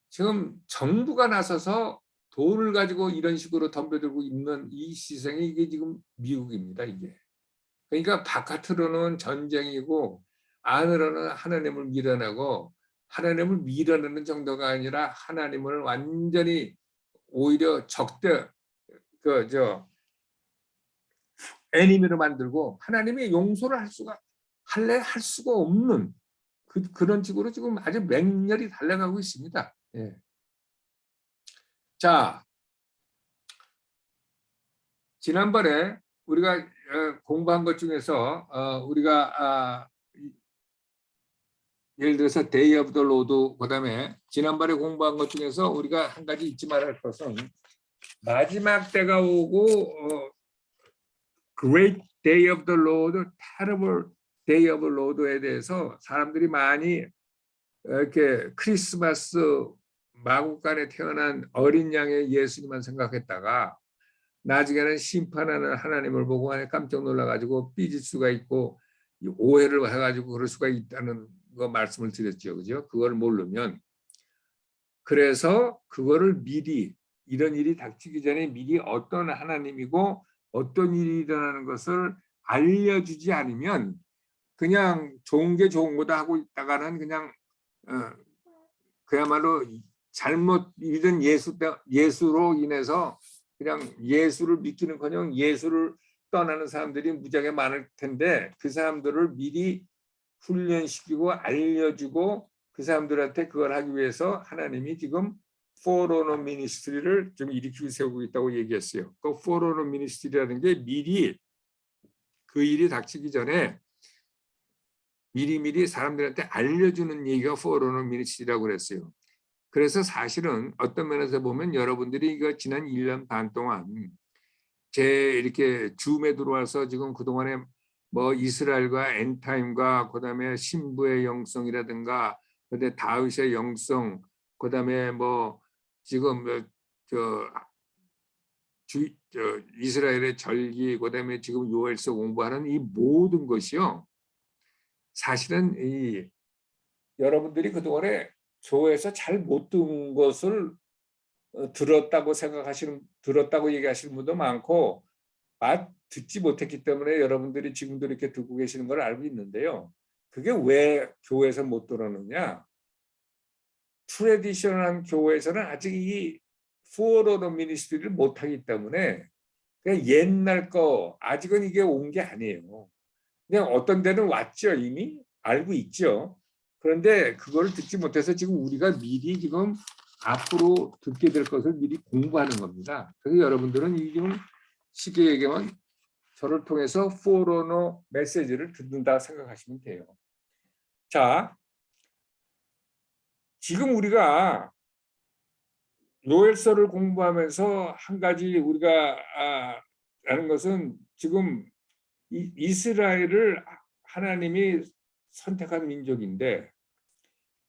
지금 정부가 나서서 돈을 가지고 이런 식으로 덤벼들고 있는 이 시장이 이게 지금 미국입니다. 이게. 그러니까 바깥으로는 전쟁이고 안으로는 하나님을 밀어내고 하나님을 밀어내는 정도가 아니라 하나님을 완전히 오히려 적대 애니미로 만들고 하나님의 용서를 할 수가 없는 그런 식으로 지금 아주 맹렬히 달려가고 있습니다. 예. 자, 지난번에 우리가 공부한 것 중에서 우리가 예를 들어서 데이 오브 더 로드 그다음에 지난번에 공부한 것 중에서 우리가 한 가지 잊지 말아야 할 것은 마지막 때가 오고 Great Day of the Lord, Terrible Day of the Lord에 대해서 사람들이 많이 이렇게 크리스마스 마국간에 태어난 어린 양의 예수님만 생각했다가 나중에는 심판하는 하나님을 보고 깜짝 놀라가지고 삐질 수가 있고 오해를 해가지고 그럴 수가 있다는 거 말씀을 드렸죠. 그죠? 그걸 모르면 그래서 그거를 미리 이런 일이 닥치기 전에 미리 어떤 하나님이고 어떤 일이 일어나는 것을 알려주지 않으면 그냥 좋은 게 좋은 거다 하고 있다가는 그냥 그야말로 잘못 믿은 예수로 인해서 그냥 예수를 믿기는커녕 예수를 떠나는 사람들이 무지하게 많을 텐데 그 사람들을 미리 훈련시키고 알려주고 그 사람들한테 그걸 하기 위해서 하나님이 지금 포로너 미니스트리를 좀 일으키고 세우고 있다고 얘기했어요. 그 포로너 미니스트리라는 게 미리 그 일이 닥치기 전에 미리미리 사람들한테 알려주는 얘기가 포로너 미니스트리라고 그랬어요. 그래서 사실은 어떤 면에서 보면 여러분들이 이거 지난 1년 반 동안 제 이렇게 줌에 들어와서 지금 그동안에 뭐 이스라엘과 엔타임과 그다음에 신부의 영성이라든가 그다음에 다윗의 영성 그다음에 뭐 지금 이스라엘의 절기 그다음에 지금 요엘서 공부하는 이 모든 것이요 사실은 이 여러분들이 그동안에 교회에서 잘 못 듣는 것을 들었다고 얘기하시는 분도 많고 듣지 못했기 때문에 여러분들이 지금도 이렇게 듣고 계시는 걸 알고 있는데요. 그게 왜 교회에서 못 들었느냐? 트레디셔널한 교회에서는 아직 이 포워드 미니스트리를 못하기 때문에 그냥 옛날 거 아직은 이게 온 게 아니에요. 그냥 어떤 데는 왔죠. 이미 알고 있죠. 그런데 그걸 듣지 못해서 지금 우리가 미리 지금 앞으로 듣게 될 것을 미리 공부하는 겁니다. 그래서 여러분들은 지금 쉽게 얘기하면 저를 통해서 포로너 메시지를 듣는다 생각하시면 돼요. 자, 지금 우리가 요엘서를 공부하면서 한 가지 우리가 아는 것은 지금 이스라엘을 하나님이 선택한 민족인데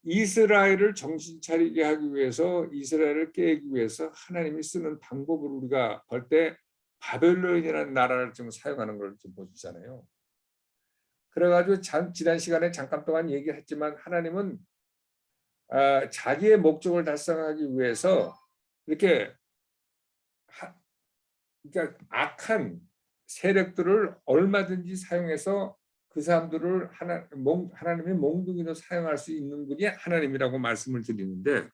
이스라엘을 정신 차리게 하기 위해서 이스라엘을 깨기 위해서 하나님이 쓰는 방법을 우리가 볼 때 바벨론이라는 나라를 좀 사용하는 걸 좀 보시잖아요. 그래가지고 지난 시간에 잠깐 동안 얘기했지만 하나님은 자기의 목적을 달성하기 위해서 이렇게 그러니까 악한 세력들을 얼마든지 사용해서 그 사람들을 하나님의 몽둥이로 사용할 수 있는 분이 하나님이라고 말씀을 드리는데,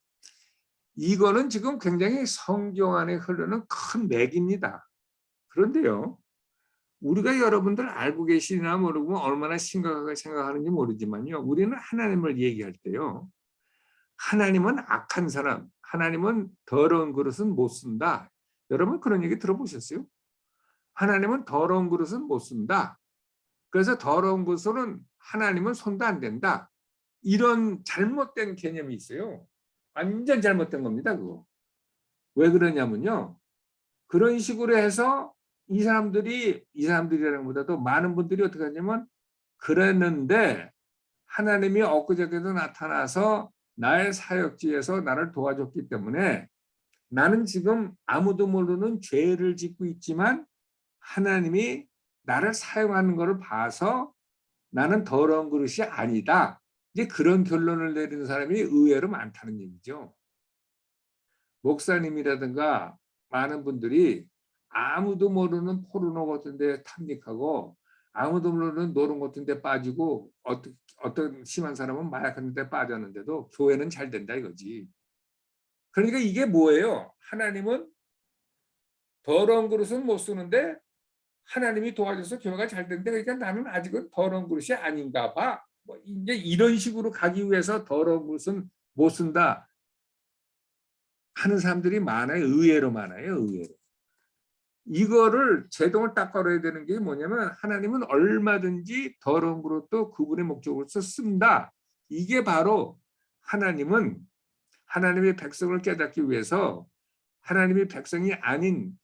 이거는 지금 굉장히 성경 안에 흐르는 큰 맥입니다. 그런데요, 우리가 여러분들 알고 계시나 모르고 얼마나 심각하게 생각하는지 모르지만요, 우리는 하나님을 얘기할 때요, 하나님은 악한 사람, 하나님은 더러운 그릇은 못 쓴다. 여러분 그런 얘기 들어보셨어요? 하나님은 더러운 그릇은 못 쓴다. 그래서 더러운 그릇은 하나님은 손도 안 된다. 이런 잘못된 개념이 있어요. 완전 잘못된 겁니다, 그거. 왜 그러냐면요, 그런 식으로 해서 이 사람들이라는 것보다도 많은 분들이 어떻게 하냐면, 그랬는데 하나님이 엊그저께도 나타나서 나의 사역지에서 나를 도와줬기 때문에 나는 지금 아무도 모르는 죄를 짓고 있지만 하나님이 나를 사용하는 것을 봐서 나는 더러운 그릇이 아니다. 이제 그런 결론을 내리는 사람이 의외로 많다는 얘기죠. 목사님이라든가 많은 분들이 아무도 모르는 포르노 같은 데 탐닉하고 아무도 모르는 노름 같은 데 빠지고 어떤 심한 사람은 마약 같은 데 빠졌는데도 교회는 잘 된다 이거지. 그러니까 이게 뭐예요? 하나님은 더러운 그릇은 못 쓰는데 하나님이 도와줘서 교회가 잘 된다. 그러니까 나는 아직은 더러운 그릇이 아닌가 봐. 뭐 이제 이런 식으로 가기 위해서 더러운 그릇은 못 쓴다 하는 사람들이 많아요. 의외로 많아요. 의외로. 이거를 제동을 딱 걸어야 되는 게 뭐냐면, 하나님은 얼마든지 더러운 그릇도 그분의 목적으로서 쓴다. 이게 바로 하나님은 하나님의 백성을 깨닫기 위해서 하나님의 백성이 아닌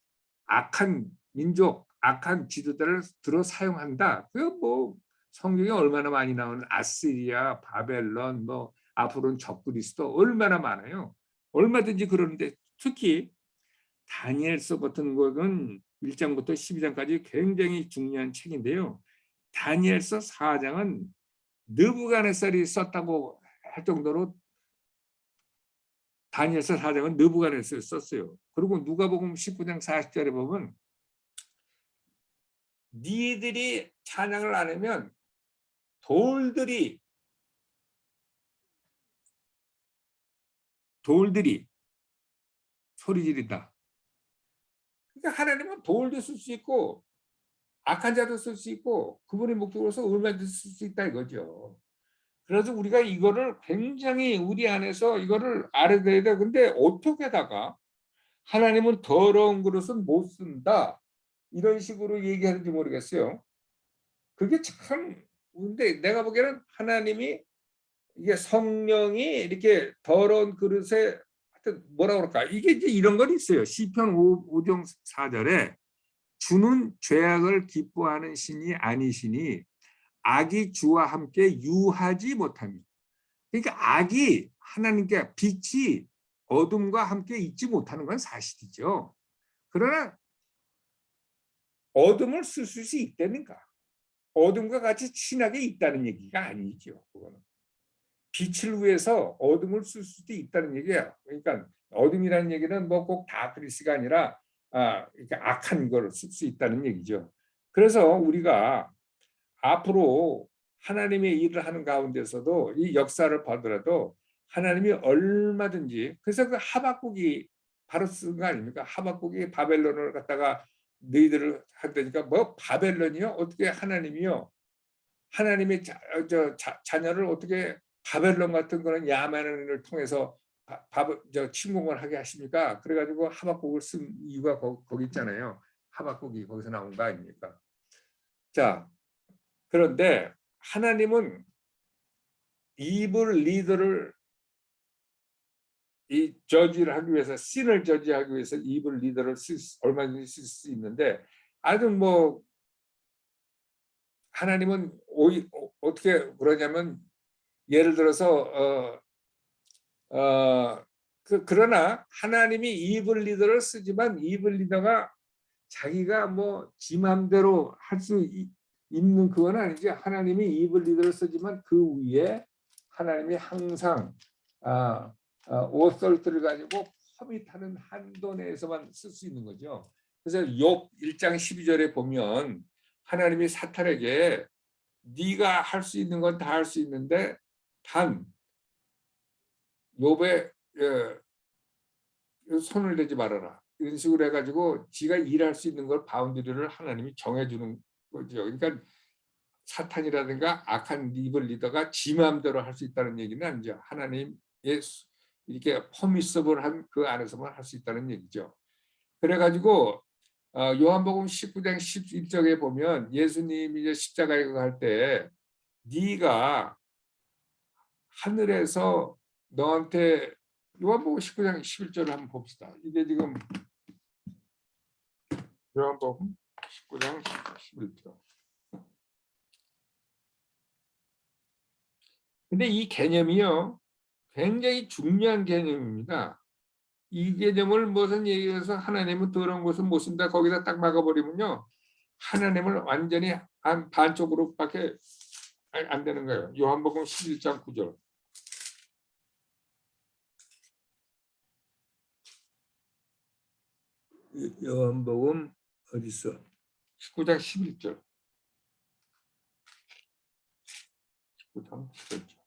악한 민족, 악한 지도자를 들어 사용한다. 그 뭐 성경에 얼마나 많이 나오는 아시리아, 바벨론, 뭐 앞으로는 적그리스도 얼마나 많아요. 얼마든지 그러는데, 특히 다니엘서 같은 것은 1장부터 12장까지 굉장히 중요한 책인데요. 다니엘서 4장은 느부갓네살이 썼다고 할 정도로 다니엘서 4장은 느부갓네살이 썼어요. 그리고 누가복음 19장 40절에 보면 니들이 찬양을 안 하면 돌들이 소리 지른다. 그러니까 하나님은 돌도 쓸 수 있고 악한 자도 쓸 수 있고 그분의 목적으로서 얼마든지 쓸 수 있다 이거죠. 그래서 우리가 이거를 굉장히 우리 안에서 이거를 알아둬야 돼. 근데 어떻게다가 하나님은 더러운 그릇은 못 쓴다 이런 식으로 얘기하는지 모르겠어요. 그게 참, 근데 내가 보기에는 하나님이 이게 성령이 이렇게 더러운 그릇에 하여튼 뭐라 그럴까, 이게 이제 이런 건 있어요. 시편 5장 4절에 주는 죄악을 기뻐하는 신이 아니시니 악이 주와 함께 유하지 못함이. 그러니까 악이 하나님께, 빛이 어둠과 함께 있지 못하는 건 사실이죠. 그러나 어둠을 쓸 수 있다는가? 어둠과 같이 친하게 있다는 얘기가 아니죠. 그거는 빛을 위해서 어둠을 쓸 수도 있다는 얘기야. 그러니까 어둠이라는 얘기는 뭐 꼭 다크리스가 아니라 그러니까 악한 걸 쓸 수 있다는 얘기죠. 그래서 우리가 앞으로 하나님의 일을 하는 가운데서도 이 역사를 보더라도 하나님이 얼마든지, 그래서 그 하박국이 바로 쓴 거 아닙니까? 하박국이 바벨론을 갖다가 너희들을 한다니까, 뭐 바벨론이요? 어떻게 하나님이요? 하나님의 자녀를 어떻게 바벨론 같은 거는 야만을 통해서 침공을 하게 하십니까? 그래가지고 하박국을 쓴 이유가 거기 있잖아요. 하박국이 거기서 나온 거 아닙니까? 자, 그런데 하나님은 이블 리더를 이 저지를 하기 위해서, 신을 저지하기 위해서 이블 리더를 얼마든지 쓸 수 있는데, 아주 뭐 하나님은 어떻게 그러냐면, 예를 들어서 그러나 하나님이 이블 리더를 쓰지만 이블 리더가 자기가 뭐 지 맘대로 할 수 있는 그건 아니지. 하나님이 이블 리더를 쓰지만 그 위에 하나님이 항상 오설트를 가지고 퍼밋하는 한도 내에서만 쓸 수 있는 거죠. 그래서 욥 1장 12절에 보면 하나님이 사탄에게 네가 할 수 있는 건 다 할 수 있는데 단 욥에 손을 대지 말아라. 이런 식으로 해가지고 지가 일할 수 있는 걸 바운드리를 하나님이 정해주는 거죠. 그러니까 사탄이라든가 악한 이블 리더가 지 마음대로 할 수 있다는 얘기는 아니죠. 하나님의 이렇게 퍼미서블한 그 안에서만 할 수 있다는 얘기죠. 그래가지고 요한복음 19장 11절에 보면 예수님이 이제 십자가에 갈 때 네가 하늘에서 너한테 요한복음 19장 11절을 한번 봅시다. 이게 지금 요한복음 19장 11절. 근데 이 개념이요, 굉장히 중요한 개념입니다. 이 개념을 무슨 얘기해서 하나님은 더러운 것을 못 쓴다 거기다 딱 막아버리면요, 하나님을 완전히 반쪽으로밖에 안 되는 거예요. 요한복음 11장 9절. 요한복음 어디 있어? 19장 11절. 19장 11절.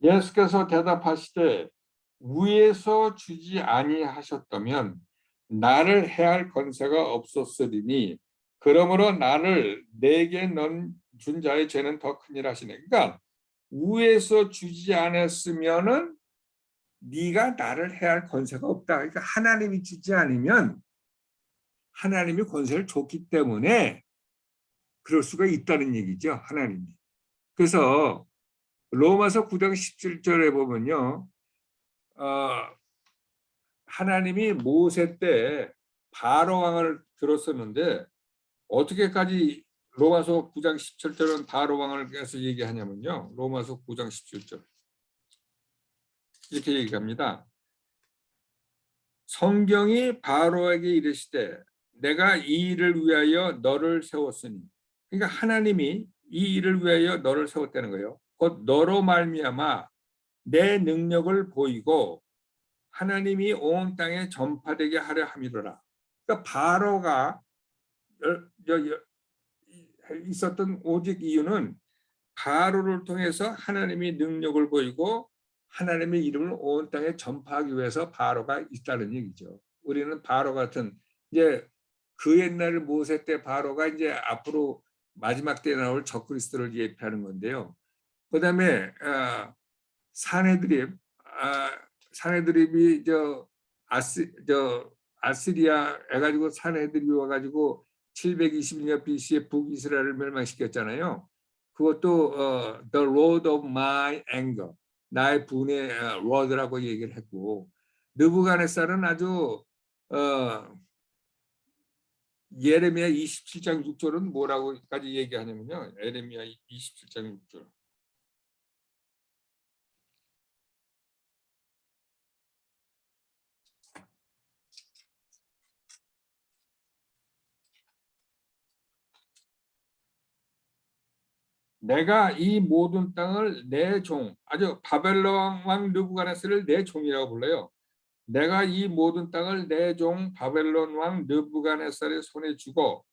예수께서 대답하시되 위에서 주지 아니하셨다면 나를 해할 권세가 없었으리니 그러므로 나를 내게 준 자의 죄는 더 크니라 하시네. 그러니까 위에서 주지 않았으면은 네가 나를 해할 권세가 없다. 그러니까 하나님이 주지 않으면 하나님이 권세를 줬기 때문에 그럴 수가 있다는 얘기죠. 하나님이. 그래서 로마서 9장 17절에 보면요, 하나님이 모세 때 바로 왕을 들었었는데 어떻게까지 로마서 9장 17절은 바로 왕을 계속 얘기하냐면요, 로마서 9장 17절 이렇게 얘기합니다. 성경이 바로에게 이르시되 내가 이 일을 위하여 너를 세웠으니, 그러니까 하나님이 이 일을 위하여 너를 세웠다는 거예요. 곧 너로 말미암아 내 능력을 보이고 하나님이 온 땅에 전파되게 하려 함이로라. 그러니까 바로가 있었던 오직 이유는 바로를 통해서 하나님이 능력을 보이고 하나님의 이름을 온 땅에 전파하기 위해서 바로가 있다는 얘기죠. 우리는 바로 같은, 이제 그 옛날 모세 때 바로가 이제 앞으로 마지막 때 나올 적그리스도를 예표하는 건데요. 그다음에 사내드립이 아시리아 해가지고 사내드립이 와가지고 722년 BC에 북이스라엘을 멸망시켰잖아요. 그것도 The Lord of My Anger, 나의 분의 Lord라고 얘기를 했고, 느부갓네살은 아주 예레미야 27장 6절은 뭐라고까지 얘기하냐면요, 예레미야 27장 6절. 내가 이 모든 땅을 내 종, 아주 바벨론 왕 느부갓네살을 내 종이라고 불러요. 내가 이 모든 땅을 내 종 바벨론 왕 느부갓네살의 손에 주고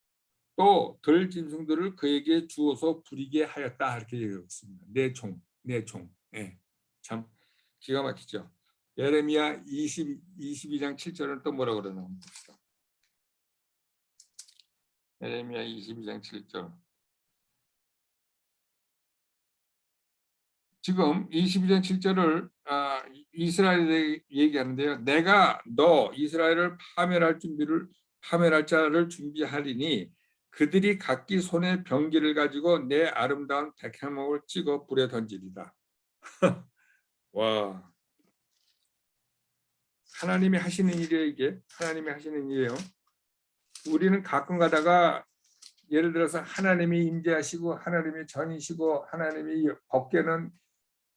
또 들 짐승들을 그에게 주어서 부리게 하였다, 이렇게 얘기하고 있습니다. 내 종, 내 종. 예, 참 기가 막히죠. 예레미야 22장 7절은 또 뭐라고 그러나 봅시다. 예레미야 22장 7절. 지금 22장 7절을 이스라엘에 얘기하는데요. 내가 너 이스라엘을 파멸할 자를 준비하리니 그들이 각기 손에 병기를 가지고 내 아름다운 백향목을 찍어 불에 던지리다. 와, 하나님이 하시는 일이에요. 이게 하나님이 하시는 일이에요. 우리는 가끔 가다가 예를 들어서 하나님이 임재하시고 하나님이 전이시고 하나님이 법궤는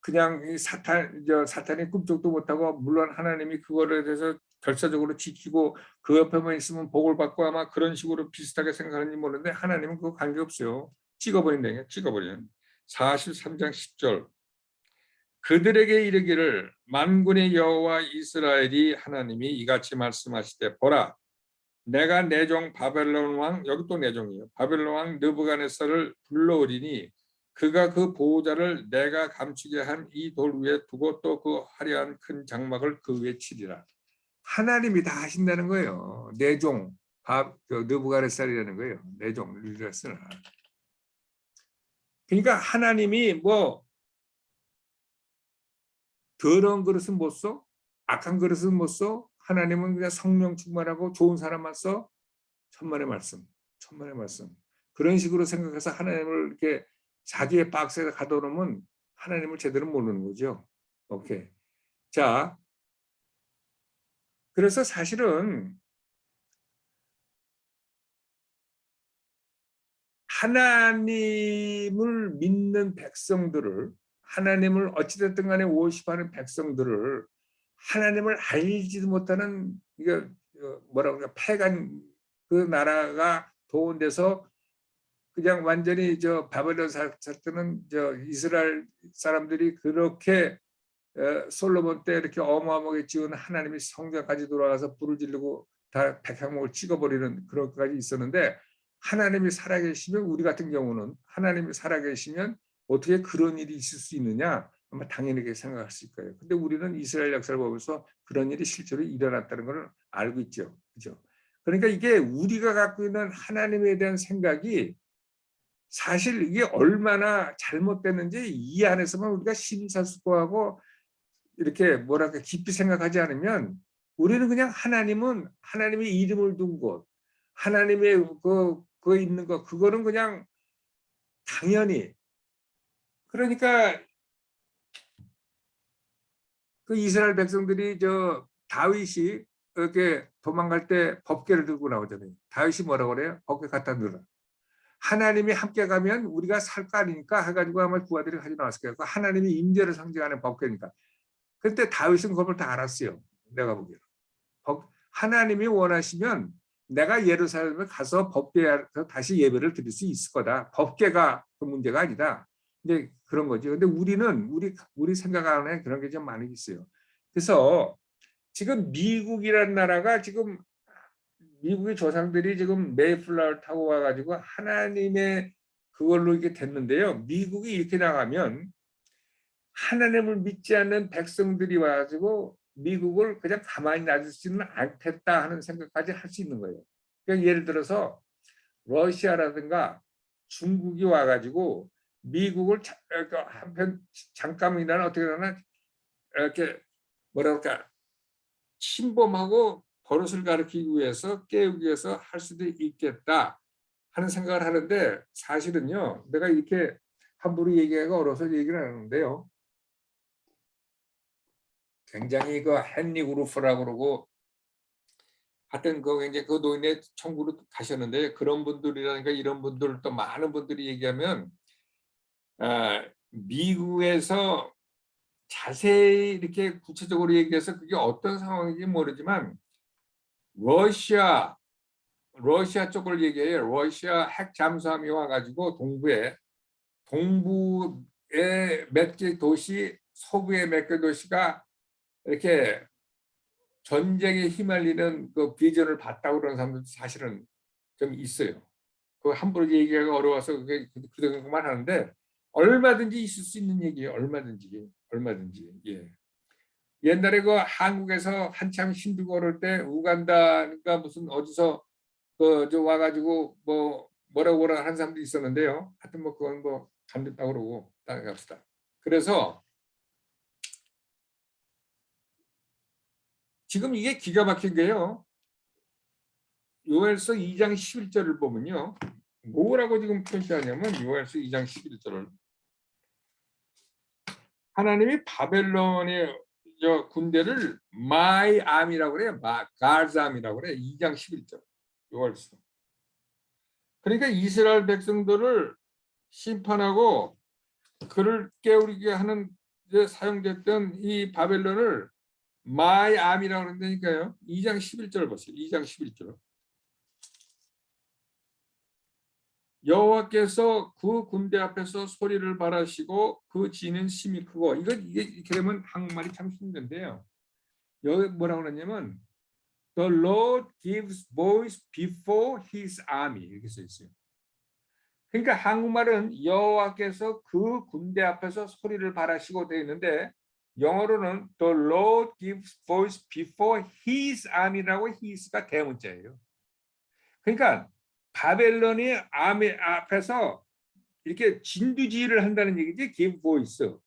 그냥 사탄이 꿈쩍도 못하고, 물론 하나님이 그거에 대해서 결사적으로 지키고 그 옆에만 있으면 복을 받고 아마 그런 식으로 비슷하게 생각하는지 모르는데 하나님은 그거 관계없어요. 찍어버린다니까, 찍어버리는. 43장 10절. 그들에게 이르기를 만군의 여호와 이스라엘이 하나님이 이같이 말씀하시되 보라 내가 내 종 바벨론 왕 여기 또 내 종이에요. 바벨론 왕 느부갓네살을 불러오리니 그가 그 보호자를 내가 감추게 한 이 돌 위에 두고 또 그 화려한 큰 장막을 그 위에 치리라. 하나님이 다 하신다는 거예요. 내 종 느부갓네살이라는 거예요. 내 종 느부갓네살. 그러니까 하나님이 뭐 더러운 그릇은 못 써, 악한 그릇은 못 써. 하나님은 그냥 성령 충만하고 좋은 사람만 써. 천만의 말씀, 천만의 말씀. 그런 식으로 생각해서 하나님을 이렇게 자기의 박스에 가둬놓으면 하나님을 제대로 모르는 거죠. 오케이. 자, 그래서 사실은 하나님을 믿는 백성들을, 하나님을 어찌됐든 간에 워십하는 백성들을 하나님을 알지도 못하는 이게 뭐라고 그럴까 패간 그 나라가 도운 데서 그냥 완전히 저 바벨론 살 때는 저 이스라엘 사람들이 그렇게 솔로몬 때 이렇게 어마어마하게 지은 하나님이 성전까지 돌아가서 불을 지르고 다 백향목을 찍어버리는 그런 것까지 있었는데 하나님이 살아계시면 우리 같은 경우는 하나님이 살아계시면 어떻게 그런 일이 있을 수 있느냐 아마 당연히 그렇게 생각했을 거예요. 근데 우리는 이스라엘 역사를 보면서 그런 일이 실제로 일어났다는 걸 알고 있죠. 그죠? 그러니까 이게 우리가 갖고 있는 하나님에 대한 생각이 사실 이게 얼마나 잘못됐는지 이 안에서만 우리가 심사숙고하고 이렇게 뭐랄까 깊이 생각하지 않으면 우리는 그냥 하나님은 하나님의 이름을 둔 곳, 하나님의 그 있는 것 그거는 그냥 당연히 그러니까 그 이스라엘 백성들이 저 다윗이 이렇게 도망갈 때 법궤를 들고 나오잖아요. 다윗이 뭐라고 그래요? 법궤 갖다 놓으라. 하나님이 함께 가면 우리가 살 거 아니니까 해가지고 아마 부하들이 가지고 나왔을 거예요. 하나님이 임재를 상징하는 법궤니까. 그때 다윗은 그걸 다 알았어요. 내가 보기에는. 하나님이 원하시면 내가 예루살렘에 가서 법궤에서 다시 예배를 드릴 수 있을 거다. 법궤가 그 문제가 아니다. 이제 그런 거죠. 근데 우리는 우리 생각 안에 그런 게 좀 많이 있어요. 그래서 지금 미국이라는 나라가 지금 미국의 조상들이 지금 메이플라워를 타고 와가지고 하나님의 그걸로 이렇게 됐는데요. 미국이 이렇게 나가면 하나님을 믿지 않는 백성들이 와가지고 미국을 그냥 가만히 놔두지는 않겠다 하는 생각까지 할 수 있는 거예요. 그러니까 예를 들어서 러시아라든가 중국이 와가지고 미국을 한편 잠깐이나 어떻게 하나 이렇게 뭐라 그럴까 침범하고 버릇을 가르치기 위해서 깨우기 위해서 할 수도 있겠다 하는 생각을 하는데 사실은요 내가 이렇게 함부로 얘기하기가 어려서 얘기를 하는데요. 굉장히 그 헨리 우루프라고 그러고 하여튼 그 굉장히 그 노인의 천국으로 가셨는데 그런 분들이라든가 이런 분들 또 많은 분들이 얘기하면 미국에서 자세히 이렇게 구체적으로 얘기해서 그게 어떤 상황인지 모르지만 러시아 쪽을 얘기해요. 러시아 핵 잠수함이 와가지고 동부에 몇 개 도시 서부의 몇 개 도시가 이렇게 전쟁에 휘말리는 그 비전을 봤다고 그러는 사람들도 사실은 좀 있어요. 그 함부로 얘기하기 어려워서 그게 그만 하는데 얼마든지 있을 수 있는 얘기예요. 얼마든지. 예. 옛날에 그 한국에서 한참 힘들고 그럴 때 우간다니까 무슨 어디서 저 와가지고 뭐라고 하는 사람도 있었는데요. 하여튼 뭐 그건 뭐 간단하다고 그러고 따라갑시다. 그래서 지금 이게 기가 막힌 게요. 요엘서 2장 11절을 보면요. 뭐라고 지금 표시하냐면 요엘서 2장 11절을 하나님이 바벨론의 군대를 마이 암이라고 그래요. 가르암이라고 그래요. 2장 11절 요엘서. 그러니까 이스라엘 백성들을 심판하고 그를 깨우리게 하는 데 사용됐던 이 바벨론을 마이 암이라고 그런다니까요. 2장 11절 보세요. 2장 11절. 여호와께서 그 군대 앞에서 소리를 발하시고 그 지는 심히 크고 이게 이렇게 되면 한국말이 참 힘든데요. 여기 뭐라고 그러냐면 The Lord gives voice before his army 이렇게 써 있어요. 그러니까 한국말은 여호와께서 그 군대 앞에서 소리를 발하시고 되어 있는데 영어로는 The Lord gives voice before his army라고 his가 대문자예요. 그러니까 바벨론이 아미 앞에서 이렇게 진두지휘를 한다는 얘기지. give voice.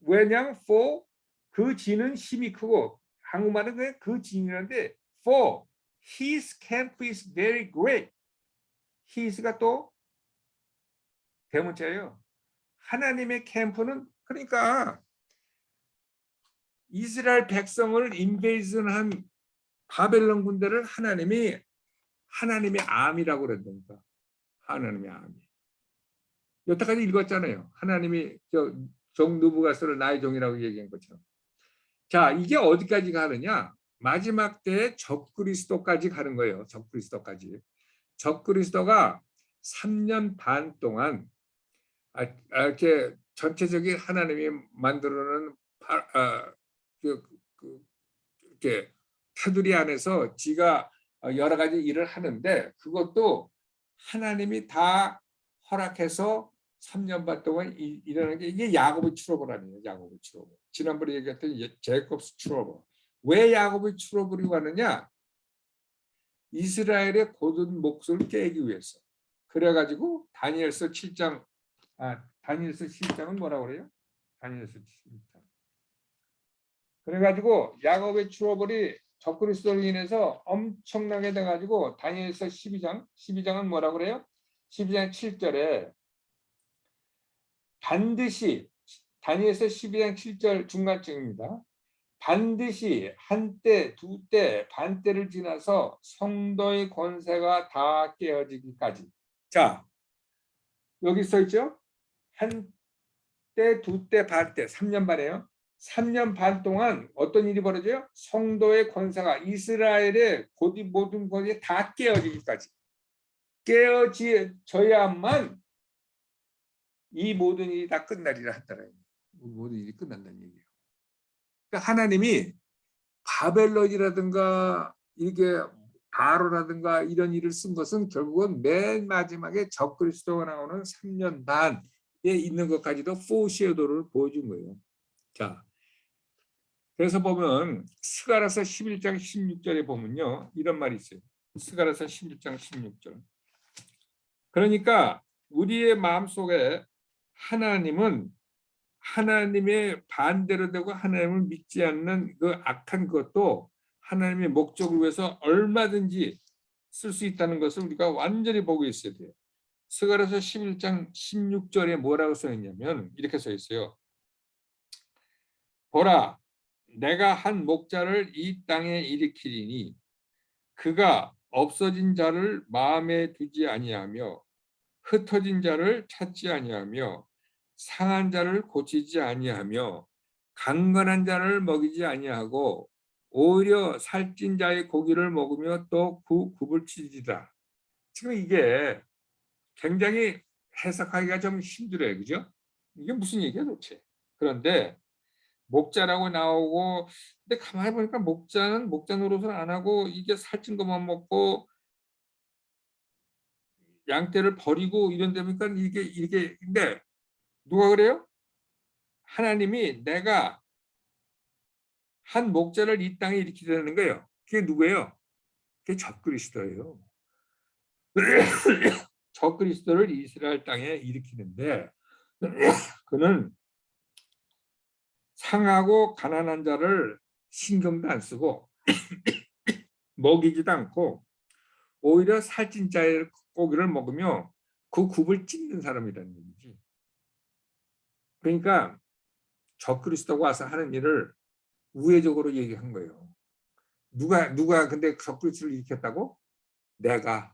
왜냐하면 for 그 지는 힘이 크고 한국말은 그 진이라는데 for his camp is very great. his가 또 대문자예요. 하나님의 캠프는 그러니까 이스라엘 백성을 인베이전한 바벨론 군대를 하나님의 암이라고 그랬다니까. 하나님의 암이. 여태까지 읽었잖아요. 하나님이 종 느부갓네살을 나의 종이라고 얘기한 것처럼. 자, 이게 어디까지 가느냐? 마지막 때에 적그리스도까지 가는 거예요. 적그리스도까지. 적그리스도가 3년 반 동안 이렇게 전체적인 하나님이 만들어놓은 이렇게 테두리 안에서 지가 여러 가지 일을 하는데 그것도 하나님이 다 허락해서 3년 반 동안 일하는 게 이게 야곱의 트러블 아니에요. 야곱의 트러블. 지난번에 얘기했던 제이콥스 트러블. 왜 야곱의 트러블이 왔느냐? 이스라엘의 고든 몫을 깨기 위해서. 그래가지고 다니엘서 7장 다니엘서 7장은 뭐라고 그래요? 다니엘서 7장. 그래가지고 야곱의 트러블이 적그리스도로 인해서 엄청나게 돼가지고 다니엘서 12장은 뭐라고 그래요? 12장 7절에 반드시 다니엘서 12장 7절 중간쯤입니다. 반드시 한때, 두때, 반때를 지나서 성도의 권세가 다 깨어지기까지. 자, 여기 써 있죠? 한때, 두때, 반때, 3년 반이에요. 3년 반 동안 어떤 일이 벌어져요? 성도의 권세가 이스라엘의 모든 권세 다 깨어지기까지. 깨어져야만 이 모든 일이 다 끝나리라 했다는 얘기예요. 모든 일이 끝난다는 얘기예요. 그러니까 하나님이 바벨론이라든가 이게 바로라든가 이런 일을 쓴 것은 결국은 맨 마지막에 적그리스도가 나오는 3년 반에 있는 것까지도 포시에도를 보여준 거예요. 자, 그래서 보면 스가랴서 11장 16절에 보면요. 이런 말이 있어요. 스가랴서 11장 16절. 그러니까 우리의 마음속에 하나님은 하나님의 반대로 되고 하나님을 믿지 않는 그 악한 것도 하나님의 목적을 위해서 얼마든지 쓸 수 있다는 것을 우리가 완전히 보고 있어야 돼요. 스가랴서 11장 16절에 뭐라고 써 있냐면 이렇게 써 있어요. 보라, 내가 한 목자를 이 땅에 일으키리니 그가 없어진 자를 마음에 두지 아니하며 흩어진 자를 찾지 아니하며 상한 자를 고치지 아니하며 강건한 자를 먹이지 아니하고 오히려 살찐 자의 고기를 먹으며 또 굽을 치지라. 지금 이게 굉장히 해석하기가 좀 힘들어요. 그죠? 이게 무슨 얘기야 도대체. 그런데 목자라고 나오고 근데 가만히 보니까 목자는 목자 노릇을 안 하고 이게 살찐 것만 먹고 양떼를 버리고 이런 데니까 이게 근데 누가 그래요? 하나님이 내가 한 목자를 이 땅에 일으키려는 거예요. 그게 누구예요? 그게 적그리스도예요. 적그리스도를 이스라엘 땅에 일으키는데 그는 상하고 가난한 자를 신경도 안 쓰고 먹이지도 않고 오히려 살찐 자의 고기를 먹으며 그 굽을 찢는 사람이라는 얘기지. 그러니까 적그리스도가 와서 하는 일을 우회적으로 얘기한 거예요. 누가 근데 적그리스도를 일으켰다고? 내가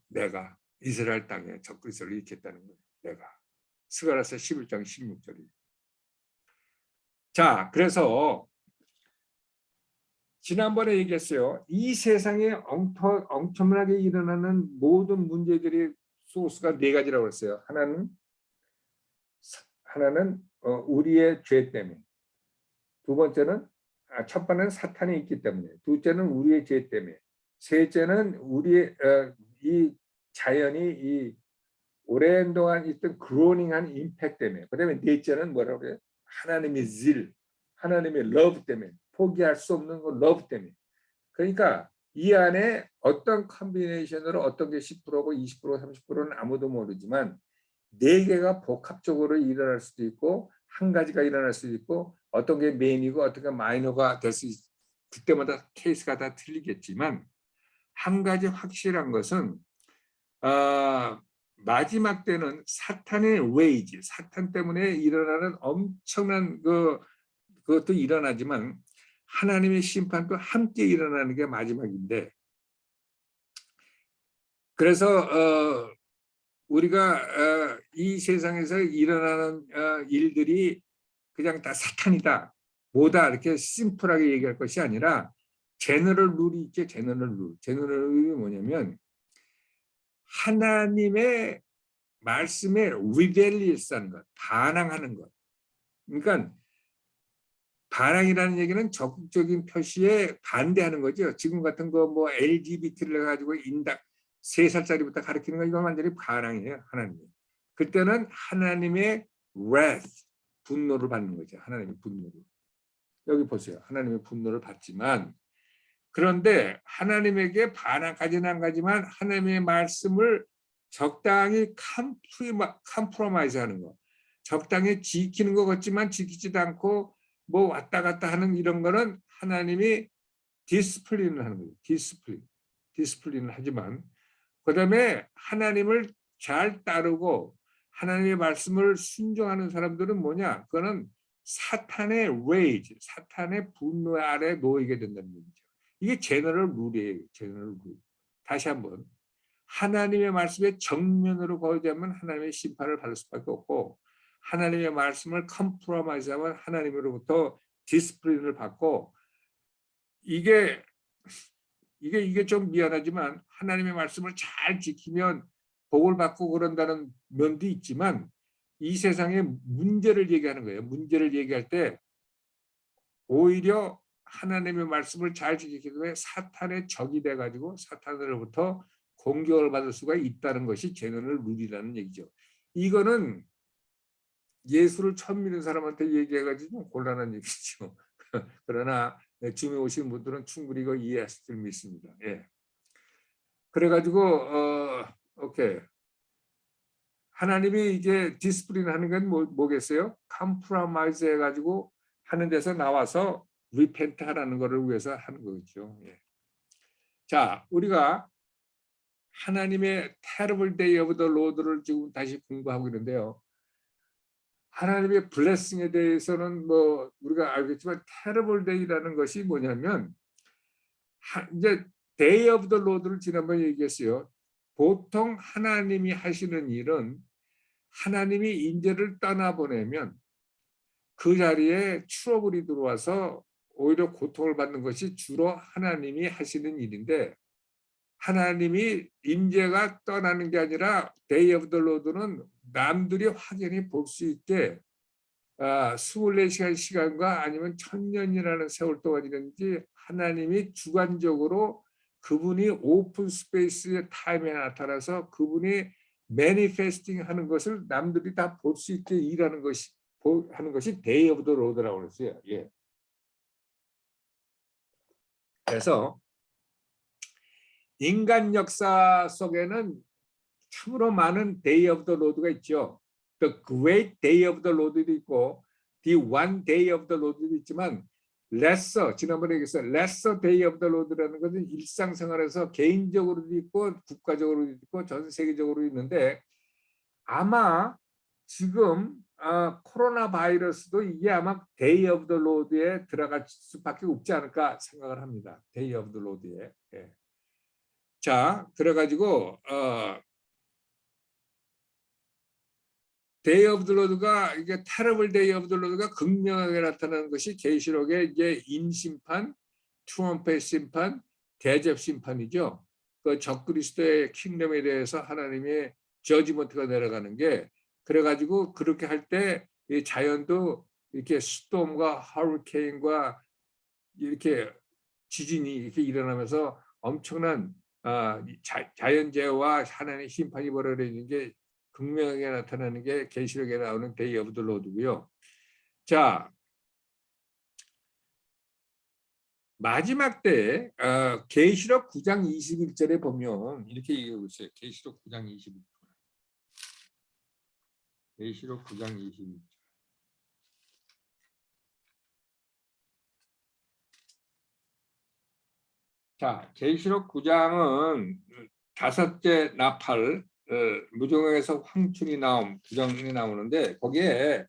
이스라엘 땅에 적그리스도를 일으켰다는 거예요. 내가. 스가랴서 11장 16절이에요. 자, 그래서 지난번에 얘기했어요. 이 세상에 엄청나게 일어나는 모든 문제들이 소스가 네 가지라고 했어요. 하나는 우리의 죄 때문에, 두 번째는 첫 번째는 사탄이 있기 때문에, 둘째는 우리의 죄 때문에, 셋째는 우리의 이 자연이 이 오랜 동안 있던 그로닝한 임팩트 때문에, 그다음에 넷째는 뭐라고 그래요? 하나님의 질, 하나님의 러브 때문에, 포기할 수 없는 그 러브 때문에. 그러니까 이 안에 어떤 컨비네이션으로 어떤 게 10%고 20%, 30%는 아무도 모르지만 네 개가 복합적으로 일어날 수도 있고 한 가지가 일어날 수도 있고 어떤 게 메인이고 어떤 게 마이너가 될 수 있, 그때마다 케이스가 다 틀리겠지만 한 가지 확실한 것은 마지막 때는 사탄의 웨이지, 사탄 때문에 일어나는 엄청난 그것도 일어나지만 하나님의 심판도 함께 일어나는 게 마지막인데, 그래서 우리가 이 세상에서 일어나는 일들이 그냥 다 사탄이다, 뭐다 이렇게 심플하게 얘기할 것이 아니라 제너럴 룰이 있죠. 제너럴 룰. 제너럴 룰이 뭐냐면 하나님의 말씀에 리벨리스한 것, 반항하는 것. 그러니까 반항이라는 얘기는 적극적인 표시에 반대하는 거죠. 지금 같은 거 뭐 LGBT를 가지고 인닥 3살짜리부터 가르치는 거 이거 완전히 반항이에요. 하나님. 그때는 하나님의 wrath, 분노를 받는 거죠. 하나님의 분노를. 여기 보세요. 하나님의 분노를 받지만, 그런데 하나님에게 반항까지는 안 가지만 하나님의 말씀을 적당히 컴프로마이즈 하는 거, 적당히 지키는 것 같지만 지키지도 않고 뭐 왔다 갔다 하는 이런 거는 하나님이 디스플린을 하는 거예요. 디스플린을 하지만 그다음에 하나님을 잘 따르고 하나님의 말씀을 순종하는 사람들은 뭐냐? 그거는 사탄의 레이지, 사탄의 분노 아래 놓이게 된다는 얘기죠. 이게 제너럴 룰이에요. 제너럴 룰. 다시 한번 하나님의 말씀에 정면으로 거주하면 하나님의 심판을 받을 수밖에 없고, 하나님의 말씀을 컴프로마이즈하면 하나님으로부터 디스플린을 받고, 이게 좀 미안하지만 하나님의 말씀을 잘 지키면 복을 받고 그런다는 면도 있지만 이 세상의 문제를 얘기하는 거예요. 문제를 얘기할 때 오히려 하나님의 말씀을 잘 지키기 때문에 사탄의 적이 돼가지고 사탄으로부터 공격을 받을 수가 있다는 것이 제너럴 룰이라는 얘기죠. 이거는 예수를 처음 믿는 사람한테 얘기해가지고 곤란한 얘기죠. 그러나 주님에 오신 분들은 충분히 이거 이해하실 줄 믿습니다. 예. 그래가지고 오케이. 하나님이 이제 디스플린 하는 건 뭐겠어요? 컴프로마이즈 해가지고 하는 데서 나와서 리펜트 하라는 것을 위해서 하는 거죠. 예. 자, 우리가 하나님의 terrible day of the Lord를 지금 다시 공부하고 있는데요. 하나님의 블레싱에 대해서는 뭐 우리가 알겠지만 terrible day라는 것이 뭐냐면 이제 day of the Lord를 지난번에 얘기했어요. 보통 하나님이 하시는 일은 하나님이 인재를 떠나보내면 그 자리에 트러블이 들어와서 오히려 고통을 받는 것이 주로 하나님이 하시는 일인데, 하나님이 인재가 떠나는 게 아니라 데이 오브 더 로드는 남들이 확연히 볼 수 있게 24시간 시간과 아니면 1000년이라는 세월 동안이든지 하나님이 주관적으로 그분이 오픈 스페이스의 타임에 나타나서 그분이 매니페스팅 하는 것을 남들이 다 볼 수 있게 일하는 것이 하는 것이 데이 오브 더 로드라고 그랬어요. 예. 그래서 인간 역사 속에는 참으로 많은 데이 오브 더 로드가 있죠. The Great Day of the Lord도 있고 The One Day of the Lord도 있지만 lesser, 지난번에 얘기했어요. lesser Day of the Lord라는 것은 일상생활에서 개인적으로도 있고 국가적으로도 있고 전 세계적으로 있는데, 아마 지금 코로나 바이러스도 이게 아마 Day of the Lord에 들어갈 수밖에 없지 않을까 생각을 합니다. Day of the Lord에. 예. 자, 그래가지고 데이 오브 더 로드가 이게 terrible day of the Lord가 극명하게 나타나는 것이 계시록의 이제 인심판, 트럼펫 심판, 대접 심판이죠. 그 적그리스도의 킹덤에 대해서 하나님의 저지먼트가 내려가는 게 그래가지고 그렇게 할 때 이 자연도 이렇게 스톰과 허리케인과 이렇게 지진이 이렇게 일어나면서 엄청난 자연재해와 하나님의 심판이 벌어지는 게 극명하게 나타나는 게 계시록에 나오는 데이 오브 더 로드고요. 자, 마지막 때 계시록 9장 21절에 보면 이렇게 얘기하고 있어요. 계시록 9장 21절. 계시록 9장 21절. 자, 계시록 9장은 다섯째 나팔 무정에서 황충이 나옴 구정이 나오는데 거기에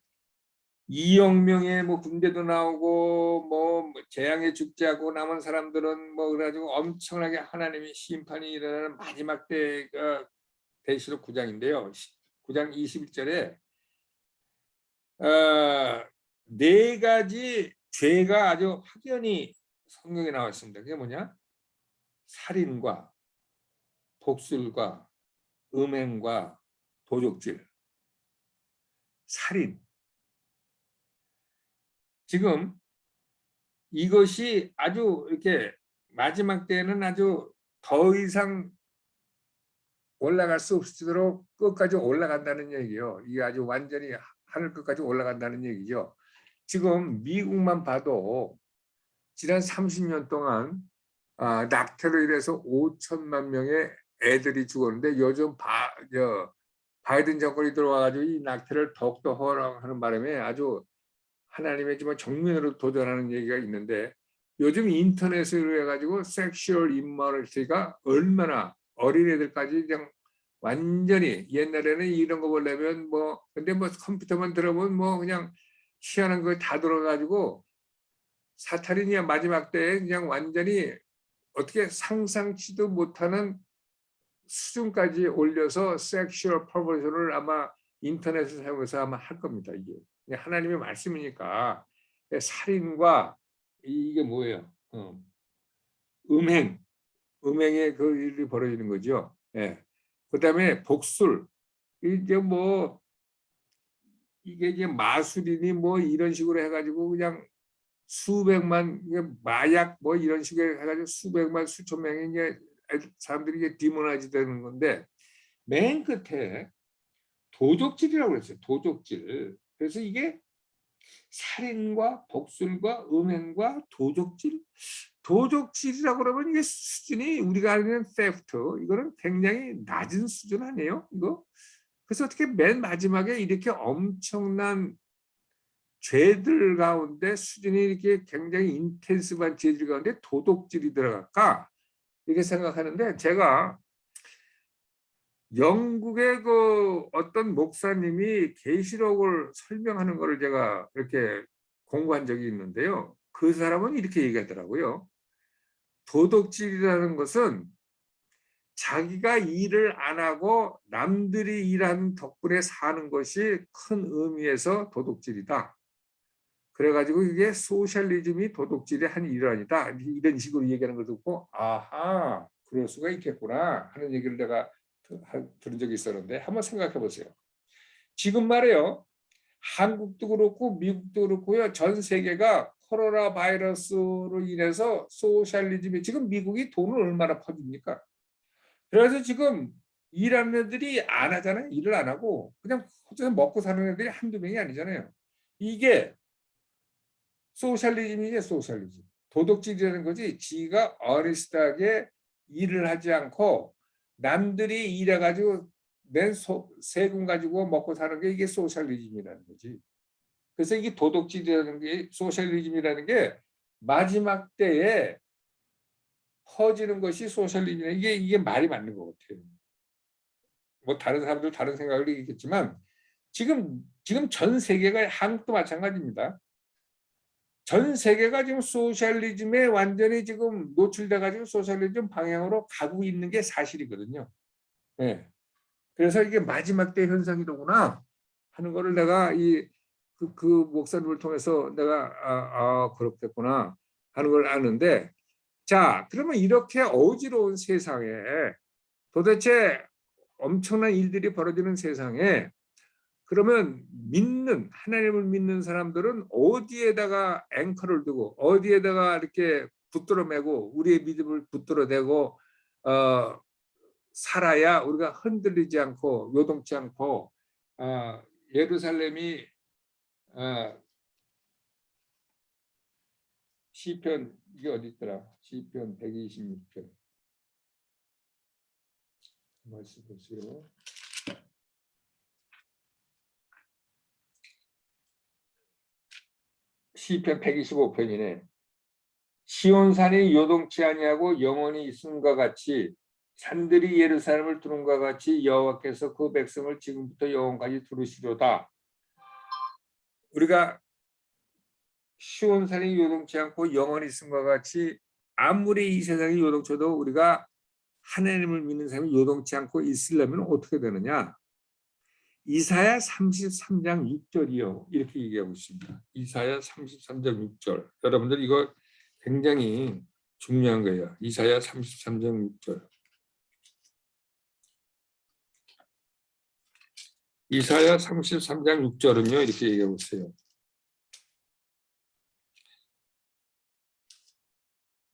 2억 명의 뭐 군대도 나오고 뭐 재앙에 죽지 않고 남은 사람들은 뭐 그래가지고 엄청나게 하나님의 심판이 일어나는 마지막 때가 계시록 9장인데요. 9장 21절에 네 가지 죄가 아주 확연히 성경에 나와 있습니다. 그게 뭐냐? 살인과 독술과 음행과 도적질, 살인. 지금 이것이 아주 이렇게 마지막 때는 아주 더 이상 올라갈 수 없도록 끝까지 올라간다는 얘기예요. 이게 아주 완전히 하늘 끝까지 올라간다는 얘기죠. 지금 미국만 봐도 지난 30년 동안 낙태로 인해서 5천만 명의 애들이 죽었는데 요즘 바이든 정권이 들어와가지고 이 낙태를 더욱더 허용하는 바람에 아주 하나님의 정면으로 도전하는 얘기가 있는데 요즘 인터넷으로 해가지고 섹슈얼 인머러시가 얼마나 어린애들까지 그냥 완전히 옛날에는 이런 거 보려면 뭐 근데 뭐 컴퓨터만 들어보면 뭐 그냥 희한한 거 다 들어가지고 사탄이 마지막 때에 그냥 완전히 어떻게 상상치도 못하는 수준까지 올려서 섹슈얼 퍼버전을 아마 인터넷을 사용해서 아마 할 겁니다. 이게 하나님의 말씀이니까 살인과 이게 뭐예요? 음행의 그 일이 벌어지는 거죠. 예. 그다음에 복술 이게 뭐 이게 이제 마술이니 뭐 이런 식으로 해가지고 그냥 수백만 마약 뭐 이런 식으로 해가지고 수백만 수천 명이 이제 사람들이 이게 디모나이즈 되는 건데 맨 끝에 도적질이라고 그랬어요. 도적질. 그래서 이게 살인과 복술과 음행과 도적질. 도적질이라고 그러면 이게 수준이 우리가 알는 theft 이거는 굉장히 낮은 수준 아니에요? 이거? 그래서 어떻게 맨 마지막에 이렇게 엄청난 죄들 가운데 수준이 이렇게 굉장히 인텐시브한 죄들 가운데 도덕질이 들어갈까? 이렇게 생각하는데 제가 영국의 그 어떤 목사님이 계시록을 설명하는 것을 제가 이렇게 공부한 적이 있는데요. 그 사람은 이렇게 얘기하더라고요. 도덕질이라는 것은 자기가 일을 안 하고 남들이 일하는 덕분에 사는 것이 큰 의미에서 도덕질이다. 그래가지고 이게 소셜리즘이 도덕질의 한 일환이다. 이런 식으로 얘기하는 걸 듣고 아하 그럴 수가 있겠구나 하는 얘기를 내가 들은 적이 있었는데 한번 생각해 보세요. 지금 말이에요. 한국도 그렇고 미국도 그렇고요. 전 세계가 코로나 바이러스로 인해서 소셜리즘이 지금 미국이 돈을 얼마나 퍼줍니까? 그래서 지금 일하는 애들이 안 하잖아요. 일을 안 하고 그냥 혼자 먹고 사는 애들이 한두 명이 아니잖아요. 이게 소셜리즘이지 소셜리즘. 도덕질이라는 거지 지가 어리스하게 일을 하지 않고 남들이 일해가지고 낸 세금 가지고 먹고 사는 게 이게 소셜리즘이라는 거지. 그래서 이게 도덕질이라는 게 소셜리즘이라는 게 마지막 때에 퍼지는 것이 소셜리즘이라 이게 말이 맞는 것 같아요. 뭐 다른 사람들 다른 생각을 얘기했지만 지금 전 세계가 한국도 마찬가지입니다. 전 세계가 지금 소셜리즘에 완전히 지금 노출돼 가지고 소셜리즘 방향으로 가고 있는 게 사실이거든요. 예. 그래서 이게 마지막 때 현상이로구나 하는 거를 내가 그 목사님을 통해서 내가 그렇겠구나 하는 걸 아는데 자 그러면 이렇게 어지러운 세상에 도대체 엄청난 일들이 벌어지는 세상에 그러면 하나님을 믿는 사람들은 어디에다가 앵커를 두고 어디에다가 이렇게 붙들어 매고 우리의 믿음을 붙들어 대고 살아야 우리가 흔들리지 않고 요동치 않고 예루살렘이 시편 이게 어디 있더라? 시편 126편 말씀 보세요. 시편 125편이네. 시온산이 요동치 아니하고 영원히 있음과 같이 산들이 예루살렘을 두는과 같이 여호와께서 그 백성을 지금부터 영원까지 두르시로다. 우리가 시온산이 요동치 않고 영원히 있음과 같이 아무리 이 세상이 요동쳐도 우리가 하나님을 믿는 사람이 요동치 않고 있으려면 어떻게 되느냐? 이사야 33장 6절이요. 이렇게 얘기하고 있습니다. 이사야 33장 6절. 여러분들 이거 굉장히 중요한 거예요. 이사야 33장 6절. 이사야 33장 6절은요. 이렇게 얘기하고 있어요.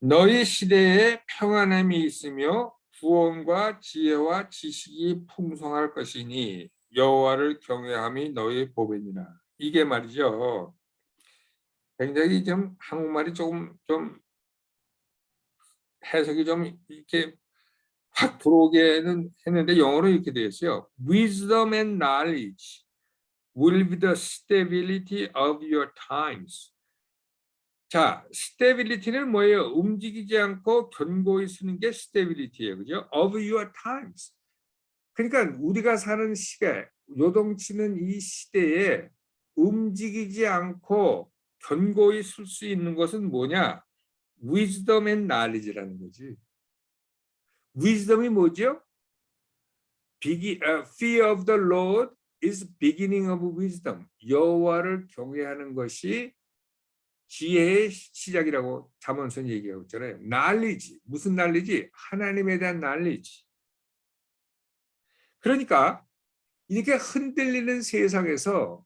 너희 시대에 평안함이 있으며 구원과 지혜와 지식이 풍성할 것이니 여호와를 경외함이 너희 보배니라. 이게 말이죠. 굉장히 좀 한국말이 좀 해석이 좀 이렇게 확 들어오게는 했는데 영어로 이렇게 되어 있어요. Wisdom and knowledge will be the stability of your times. 자, stability는 뭐예요? 움직이지 않고 견고히 서는 게 stability예요. 그죠? Of your times. 그러니까 우리가 사는 시대, 요동치는 이 시대에 움직이지 않고 견고히 설 수 있는 것은 뭐냐? Wisdom and knowledge라는 거지. Wisdom이 뭐죠? Fear of the Lord is beginning of wisdom. 여호와를 경외하는 것이 지혜의 시작이라고 잠언서는 얘기하고 있잖아요. knowledge, 무슨 knowledge? 하나님에 대한 knowledge. 그러니까 이렇게 흔들리는 세상에서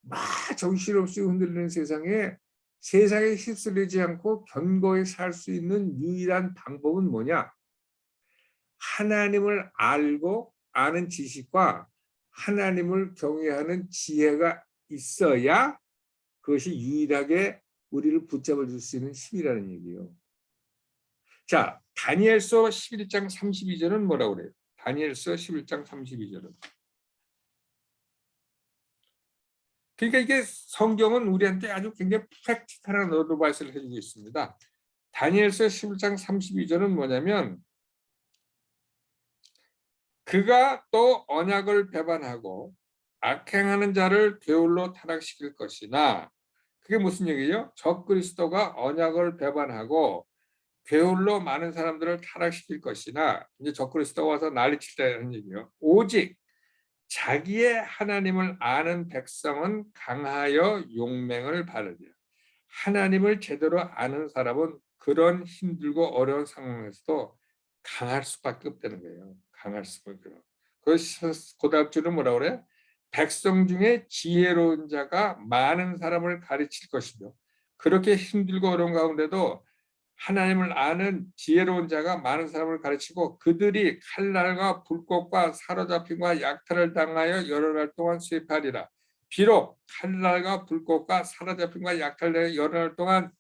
막 정신없이 흔들리는 세상에 휩쓸리지 않고 견고히 살 수 있는 유일한 방법은 뭐냐? 하나님을 알고 아는 지식과 하나님을 경외하는 지혜가 있어야 그것이 유일하게 우리를 붙잡아 줄 수 있는 힘이라는 얘기예요. 자, 다니엘서 11장 32절은 뭐라고 그래요? 다니엘서 11장 32절은. 그러니까 이게 성경은 우리한테 아주 굉장히 프랙티컬한 어드바이스를 해주고 있습니다. 다니엘서 11장 32절은 뭐냐면 그가 또 언약을 배반하고 악행하는 자를 괴울로 타락시킬 것이나 그게 무슨 얘기죠? 적그리스도가 언약을 배반하고 괴울로 많은 사람들을 타락시킬 것이나 이제 적그리스도가 와서 난리칠 때라는 얘기예요. 오직 자기의 하나님을 아는 백성은 강하여 용맹을 바르리라. 하나님을 제대로 아는 사람은 그런 힘들고 어려운 상황에서도 강할 수밖에 없다는 거예요. 강할 수밖에. 그래서 고다음 줄은 뭐라고 그래? 백성 중에 지혜로운 자가 많은 사람을 가르칠 것이며 그렇게 힘들고 어려운 가운데도 하나님을 아는 지혜로운 자가 많은 사람을 가르치고 그들이 칼날과 불꽃과 사로잡힘과 약탈을 당하여 여러 날 동안 쇠파리라. 비록 칼날과 불꽃과 사로잡힘과 약탈을 여러 날 동안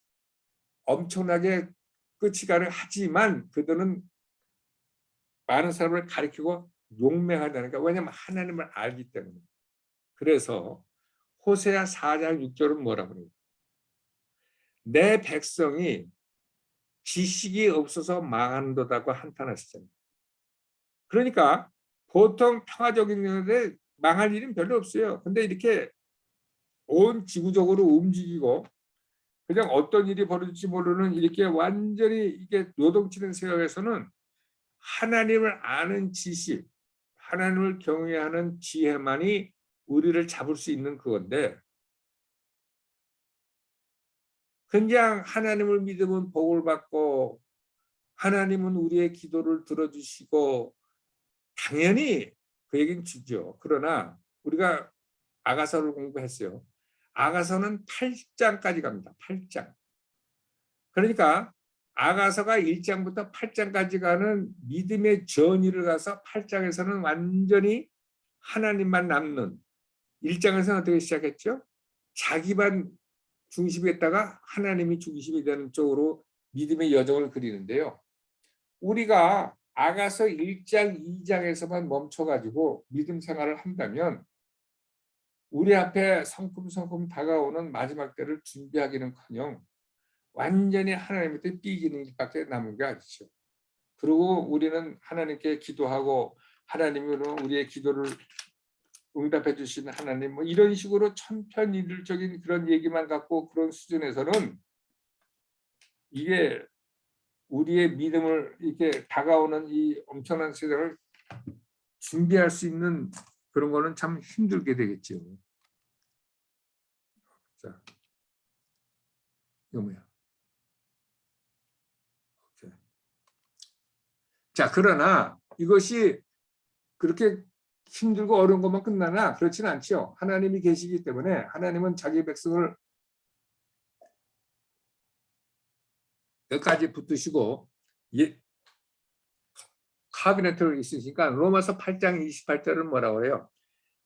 엄청나게 끝이 가능하지만 그들은 많은 사람을 가르치고 용맹하다니까. 왜냐하면 하나님을 알기 때문에. 그래서 호세아 4장 6절은 뭐라고 그래요? 내 백성이 지식이 없어서 망한다고 한탄하시잖아요. 그러니까 보통 평화적인 일에 망할 일은 별로 없어요. 근데 이렇게 온 지구적으로 움직이고 그냥 어떤 일이 벌어질지 모르는 이렇게 완전히 이게 요동치는 세상에서는 하나님을 아는 지식, 하나님을 경외하는 지혜만이 우리를 잡을 수 있는 그건데 그냥 하나님을 믿으면 복을 받고 하나님은 우리의 기도를 들어주시고 당연히 그 얘기는 주죠. 그러나 우리가 아가서를 공부했어요. 아가서는 8장까지 갑니다. 8장. 그러니까 아가서가 1장부터 8장까지 가는 믿음의 전의를 가서 8장에서는 완전히 하나님만 남는, 1장에서는 어떻게 시작했죠? 자기만 중심이 했다가 하나님이 중심이 되는 쪽으로 믿음의 여정을 그리는데요. 우리가 아가서 1장, 2장에서만 멈춰가지고 믿음 생활을 한다면 우리 앞에 성큼성큼 다가오는 마지막 때를 준비하기는커녕 완전히 하나님한테 삐기는 일밖에 남은 게 아니죠. 그리고 우리는 하나님께 기도하고 하나님은 우리의 기도를 응답해 주시는 하나님, 뭐 이런 식으로 천편일률적인 그런 얘기만 갖고 그런 수준에서는 이게 우리의 믿음을 이렇게 다가오는 이 엄청난 세상을 준비할 수 있는 그런 거는 참 힘들게 되겠죠. 자, 이거 뭐야? 오케이. 자, 그러나 이것이 그렇게 힘들고 어려운 것만 끝나나 그렇지는 않죠. 하나님이 계시기 때문에 하나님은 자기 백성을 끝까지 붙드시고 카비넷으로 있으니까 로마서 8장 28절은 뭐라고 그래요?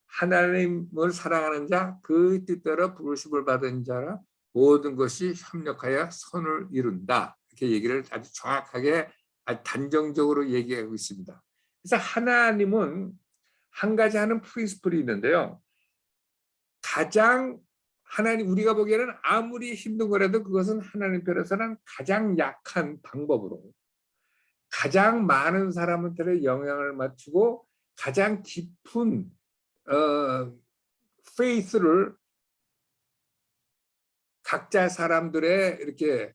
하나님을 사랑하는 자, 그 뜻대로 부르심을 받은 자라 모든 것이 협력하여 선을 이룬다. 이렇게 얘기를 아주 정확하게 아주 단정적으로 얘기하고 있습니다. 그래서 하나님은 한 가지 하는 프린시플이 있는데요. 가장 하나님, 우리가 보기에는 아무리 힘든 거라도 그것은 하나님 편에서는 가장 약한 방법으로 가장 많은 사람한테 영향을 맞추고 가장 깊은 페이스를 각자 사람들의 이렇게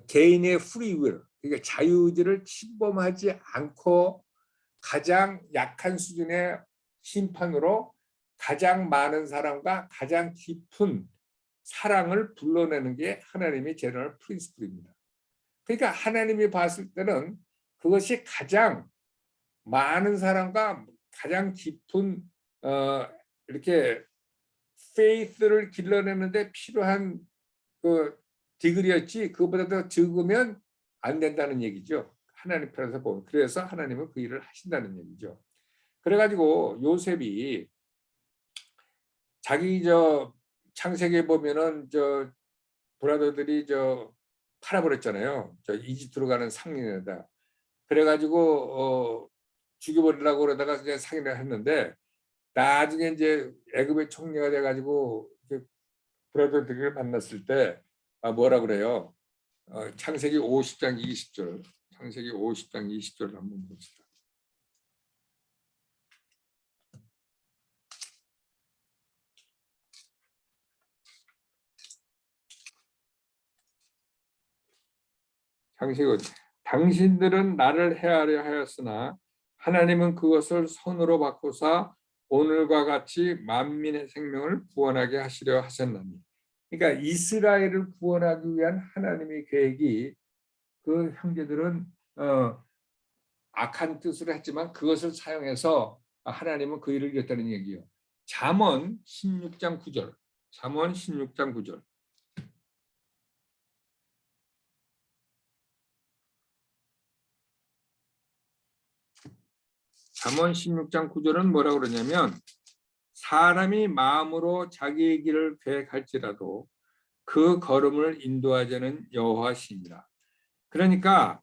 개인의 프리윌, 그러니까 자유의지를 침범하지 않고 가장 약한 수준의 심판으로 가장 많은 사람과 가장 깊은 사랑을 불러내는 게 하나님의 제너럴 프린시플입니다. 그러니까 하나님이 봤을 때는 그것이 가장 많은 사람과 가장 깊은 이렇게 페이스를 길러내는데 필요한 그 디그리였지 그것보다 더 적으면 안 된다는 얘기죠. 하나님 편에서 보면. 그래서 하나님은 그 일을 하신다는 얘기죠. 그래가지고 요셉이 자기 창세기에 보면은 브라더들이 팔아버렸잖아요. 이집트로 가는 상인에다. 그래가지고 죽여버리려고 그러다가 그냥 상인을 했는데 나중에 이제 애굽의 총리가 돼가지고 브라더들을 만났을 때 뭐라 그래요? 창세기 50장 20절. 창세기 50장 20절을 한번 봅시다. 창세기 당신들은 나를 해하려 하였으나 하나님은 그것을 선으로 바꾸사 오늘과 같이 만민의 생명을 구원하게 하시려 하셨나니. 그러니까 이스라엘을 구원하기 위한 하나님의 계획이 그 형제들은 악한 뜻으로 했지만 그것을 사용해서 하나님은 그 일을 이뤘다는 얘기예요. 잠언 16장 9절. 잠언 16장 9절. 잠언 16장 9절은 뭐라고 그러냐면 사람이 마음으로 자기의 길을 계획할지라도 그 걸음을 인도하자는 여호와시니라. 그러니까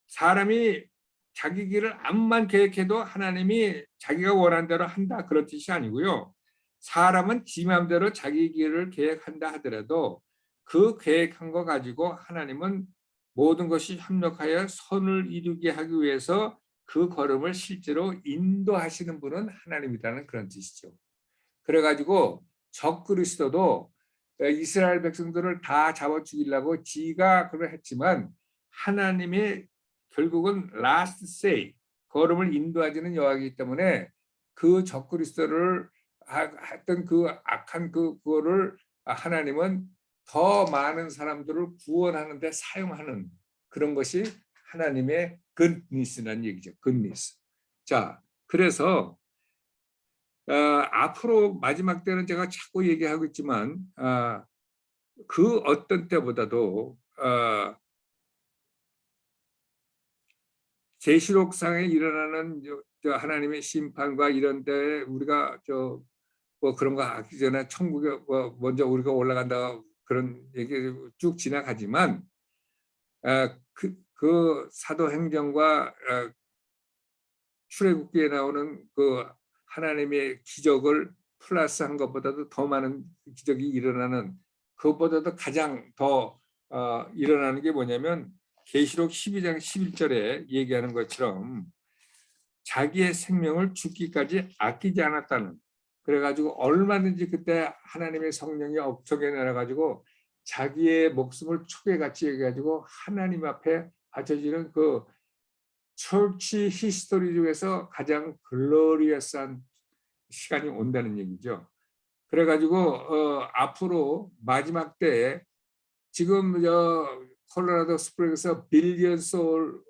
사람이 자기 길을 암만 계획해도 하나님이 자기가 원하는 대로 한다 그런 뜻이 아니고요. 사람은 지 마음대로 자기 길을 계획한다 하더라도 그 계획한 거 가지고 하나님은 모든 것이 협력하여 선을 이루게 하기 위해서 그 걸음을 실제로 인도하시는 분은 하나님이라는 그런 뜻이죠. 그래가지고 적그리스도도 이스라엘 백성들을 다 잡아 죽이려고 지가 그걸 했지만 하나님의 결국은 last say, 걸음을 인도하시는 여호와이기 때문에 그 적그리스도를 했던 그 악한 그거를 하나님은 더 많은 사람들을 구원하는 데 사용하는 그런 것이 하나님의 goodness라는 얘기죠. goodness. 자, 그래서 앞으로 마지막 때는 제가 자꾸 얘기하고 있지만 그 어떤 때보다도 계시록상에 일어나는 하나님의 심판과 이런 데 우리가 뭐 그런 거 하기 전에 천국에 먼저 우리가 올라간다 그런 얘기 쭉 지나가지만 그 사도행전과 출애굽기에 나오는 그 하나님의 기적을 플러스한 것보다도 더 많은 기적이 일어나는 그것보다도 가장 더 일어나는 게 뭐냐면 계시록 12장 11절에 얘기하는 것처럼 자기의 생명을 죽기까지 아끼지 않았다는, 그래가지고 얼마든지 그때 하나님의 성령이 업적에 내려가지고 자기의 목숨을 초계같이 해가지고 하나님 앞에 바쳐지는 그 철치 히스토리 중에서 가장 글로리어스한 시간이 온다는 얘기죠. 그래가지고 앞으로 마지막 때에 지금 콜로라도 스프링에서 빌리언 소울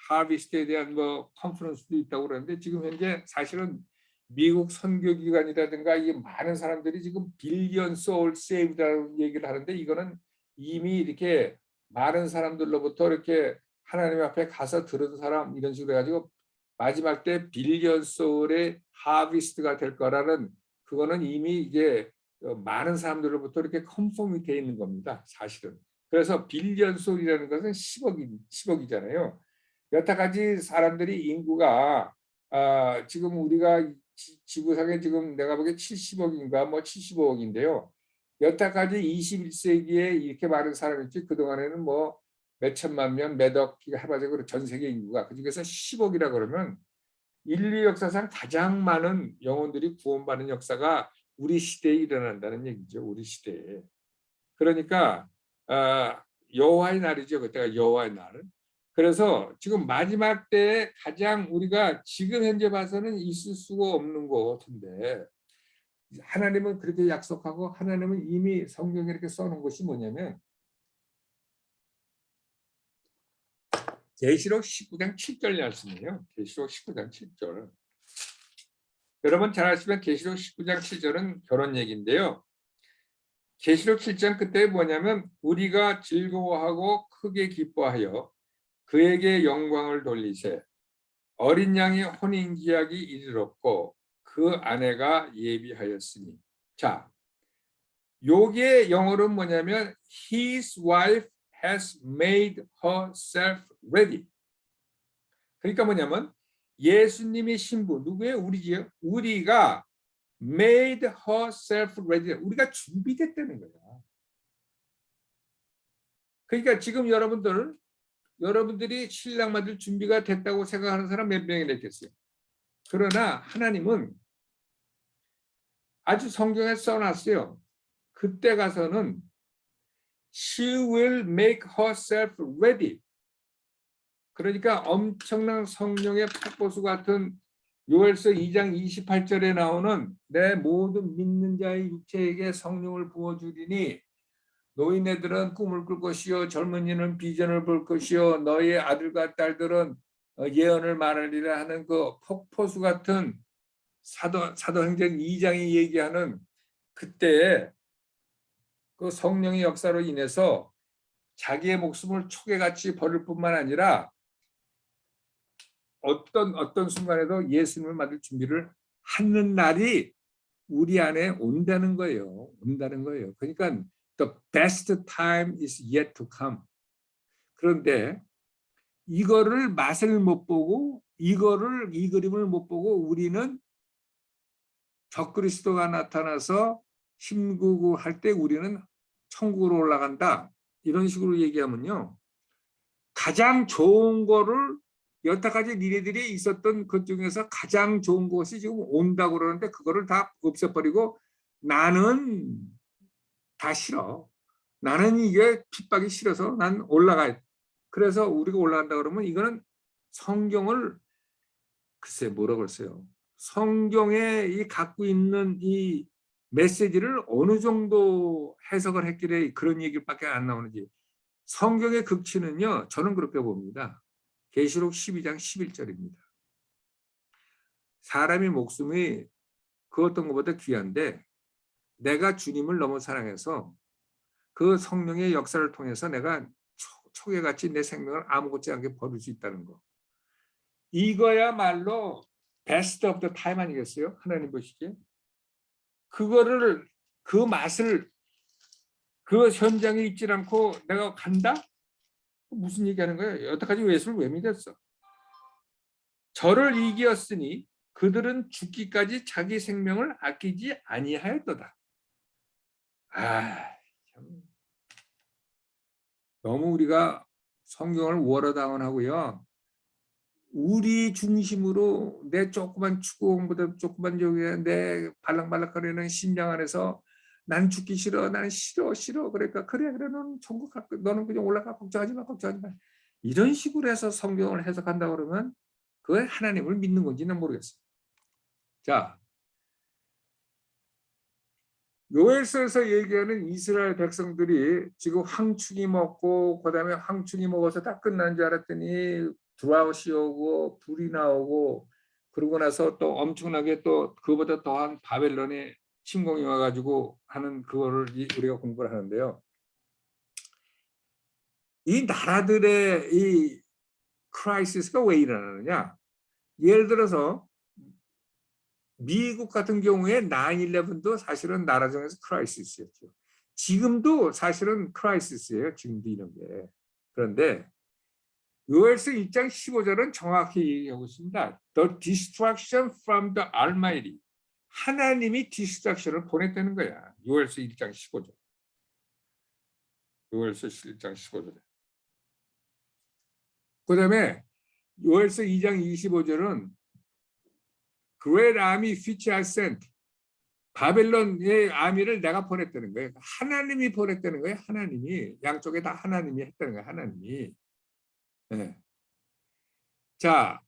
하비스트에 대한 뭐 컨퍼런스도 있다고 그러는데 지금 현재 사실은 미국 선교기관이라든가 이 많은 사람들이 지금 빌리언 소울 세이브라는 얘기를 하는데 이거는 이미 이렇게 많은 사람들로부터 이렇게 하나님 앞에 가서 들은 사람 이런 식으로 해가지고 마지막 때 빌리언 소울의 하비스트가 될 거라는 그거는 이미 이제 많은 사람들로부터 이렇게 컨펌이 되어 있는 겁니다. 사실은. 그래서 빌리언 소울이라는 것은 10억이잖아요. 여태까지 사람들이 인구가 지금 우리가 지구상에 지금 내가 보기에 70억인가 뭐 75억인데요. 여태까지 21세기에 이렇게 많은 사람이 있지 그동안에는 뭐 몇천만 명, 몇억 해봐서 전 세계 인구가 그중에서 10억이라 그러면 인류 역사상 가장 많은 영혼들이 구원받는 역사가 우리 시대에 일어난다는 얘기죠. 우리 시대에. 그러니까 여호와의 날이죠. 그때가 여호와의 날. 그래서 지금 마지막 때에 가장 우리가 지금 현재 봐서는 있을 수가 없는 것 같은데 하나님은 그렇게 약속하고 하나님은 이미 성경에 이렇게 써놓은 것이 뭐냐면 계시록 19장 7절 말씀이에요. 계시록 19장 7절. 여러분 잘 아시면 계시록 19장 7절은 결혼 얘기인데요. 계시록 7장 그때 뭐냐면 우리가 즐거워하고 크게 기뻐하여 그에게 영광을 돌리세. 어린 양이 혼인기약이 이르렀고 그 아내가 예비하였으니. 자, 요게 영어로는 뭐냐면 His wife has made herself ready. 그러니까 뭐냐면 예수님의 신부, 누구예요? 우리지요? 우리가 made herself ready. 우리가 준비됐다는 거야. 그러니까 지금 여러분들이 신랑 맞을 준비가 됐다고 생각하는 사람 몇 명이나 있겠어요? 그러나 하나님은 아주 성경에 써놨어요. 그때 가서는 She will make herself ready. 그러니까 엄청난 성령의 폭포수 같은 요엘서 2장 28절에 나오는 내 모든 믿는 자의 육체에게 성령을 부어주리니 노인네들은 꿈을 꿀 것이요 젊은이는 비전을 볼 것이요 너의 아들과 딸들은 예언을 말하리라 하는 그 폭포수 같은 사도행전 2장이 얘기하는 그때에 그 성령의 역사로 인해서 자기의 목숨을 초계같이 버릴 뿐만 아니라 어떤 순간에도 예수님을 맞을 준비를 하는 날이 우리 안에 온다는 거예요. 온다는 거예요. 그러니까 the best time is yet to come. 그런데 이거를 맛을 못 보고 이 그림을 못 보고 우리는 적그리스도가 나타나서 힘구고 할 때 우리는 천국으로 올라간다. 이런 식으로 얘기하면요. 가장 좋은 거를 여태까지 니네들이 있었던 것 중에서 가장 좋은 것이 지금 온다고 그러는데 그거를 다 없애버리고 나는 다 싫어. 나는 이게 핍박이 싫어서 난 올라가. 그래서 우리가 올라간다 그러면 이거는 성경을 글쎄 뭐라고 했어요. 성경에 이 갖고 있는 이 메시지를 어느 정도 해석을 했길래 그런 얘기밖에 안 나오는지. 성경의 극치는요. 저는 그렇게 봅니다. 계시록 12장 11절입니다. 사람의 목숨이 그 어떤 것보다 귀한데 내가 주님을 너무 사랑해서 그 성령의 역사를 통해서 내가 초계같이 내 생명을 아무것지 않게 버릴 수 있다는 거. 이거야말로 베스트 오브 더 타임 아니겠어요? 하나님 보시기에. 그거를 그 맛을 그 현장에 있지 않고 내가 간다? 무슨 얘기하는 거예요? 여태까지 예수를 왜 믿었어? 저를 이기었으니 그들은 죽기까지 자기 생명을 아끼지 아니하였도다. 참. 너무 우리가 성경을 워러다운하고요. 우리 중심으로 내 조그만 축구공보다 조그만 저기에 내 발랑발랑거리는 심장 안에서 난 죽기 싫어, 나는 싫어. 그러니까 그래 너는 천국 갈 너는 그냥 올라가 걱정하지 마. 이런 식으로 해서 성경을 해석한다 그러면 그걸 하나님을 믿는 건지는 모르겠어요. 자, 요엘서에서 얘기하는 이스라엘 백성들이 지금 황충이 먹고 그다음에 황충이 먹어서 다 끝난 줄 알았더니 드라웃이 오고 불이 나오고 그러고 나서 또 엄청나게 또 그보다 더한 바벨론의 침공이 와가지고 하는 그거를 우리가 공부를 하는데요. 이 나라들의 이 크라이시스가 왜 일어나느냐? 예를 들어서 미국 같은 경우에 9/11도 사실은 나라 중에서 크라이시스였죠. 지금도 사실은 크라이시스예요. 지금도 이런 게. 그런데 요엘서 1장 15절은 정확히 얘기하고 있습니다. The destruction from the Almighty. 하나님이 디스트럭션을 보냈다는 거야. 요엘서 1장 15절. 요엘서 1장 15절에. 그다음에 요엘서 2장 25절은 Great army which I sent. 바벨론의 아미를 내가 보냈다는 거예요. 하나님이 보냈다는 거예요. 하나님이. 양쪽에 다 하나님이 했다는 거예요. 하나님이. 네. 자,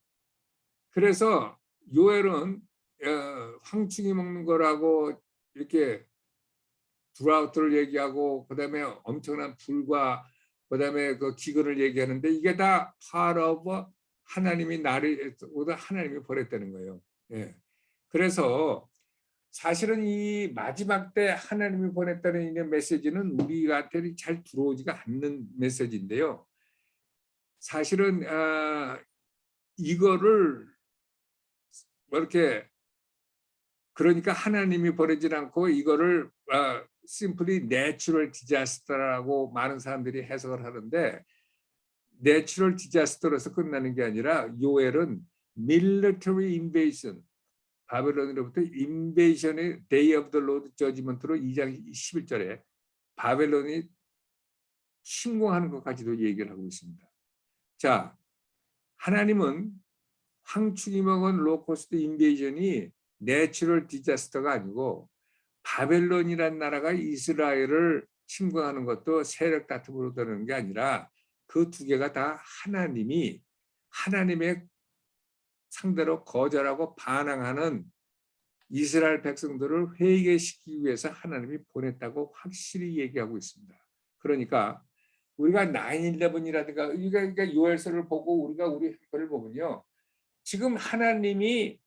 그래서 요엘은 황충이 먹는 거라고 이렇게 드라우트를 얘기하고 그다음에 엄청난 불과 그다음에 그 기근을 얘기하는데 이게 다 part of 하나님이 나를 하나님이 보냈다는 거예요. 예. 그래서 사실은 이 마지막 때 하나님이 보냈다는 이 메시지는 우리한테 잘 들어오지가 않는 메시지인데요. 사실은 이거를 뭐 이렇게 그러니까 하나님이 보내지 않고 이거를 simply natural disaster라고 많은 사람들이 해석을 하는데 natural disaster로서 끝나는 게 아니라 요엘은 military invasion 바벨론으로부터 인베이션의 Day of the Lord Judgment로 2장 11절에 바벨론이 침공하는 것까지도 얘기를 하고 있습니다. 자, 하나님은 황충이 먹은 로코스트 인베이션이 내추럴 디자스터가 아니고 바벨론이라는 나라가 이스라엘을 침공하는 것도 세력 다툼으로 되는 게 아니라 그 두 개가 다 하나님의 상대로 거절하고 반항하는 이스라엘 백성들을 회개시키기 위해서 하나님이 보냈다고 확실히 얘기하고 있습니다. 그러니까 우리가 9/11이라든가 그러니까 요엘서를 보고 우리가 우리 형편을 보면요. 지금 하나님이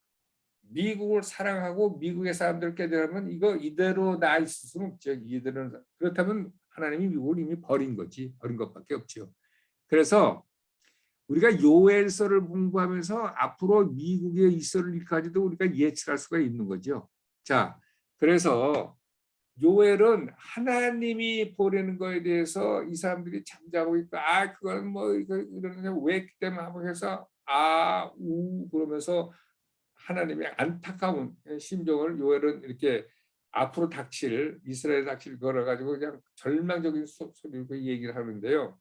미국을 사랑하고 미국의 사람들을 깨달으면 이거 이대로 나 있을 수는 없죠. 이대로는 그렇다면 하나님이 미국을 이미 버린 것밖에 없죠. 그래서 우리가 요엘서를 공부하면서 앞으로 미국의 있을 일까지도 우리가 예측할 수가 있는 거죠. 자, 그래서 요엘은 하나님이 보내는 거에 대해서 이 사람들이 잠자고 있고 그건 뭐 이러는 왜 때문에 하고 해서 그러면서 하나님의 안타까운 심정을 요엘은 이렇게 앞으로 이스라엘 닥칠 걸어가지고 그냥 절망적인 소리로 얘기를 하는데요.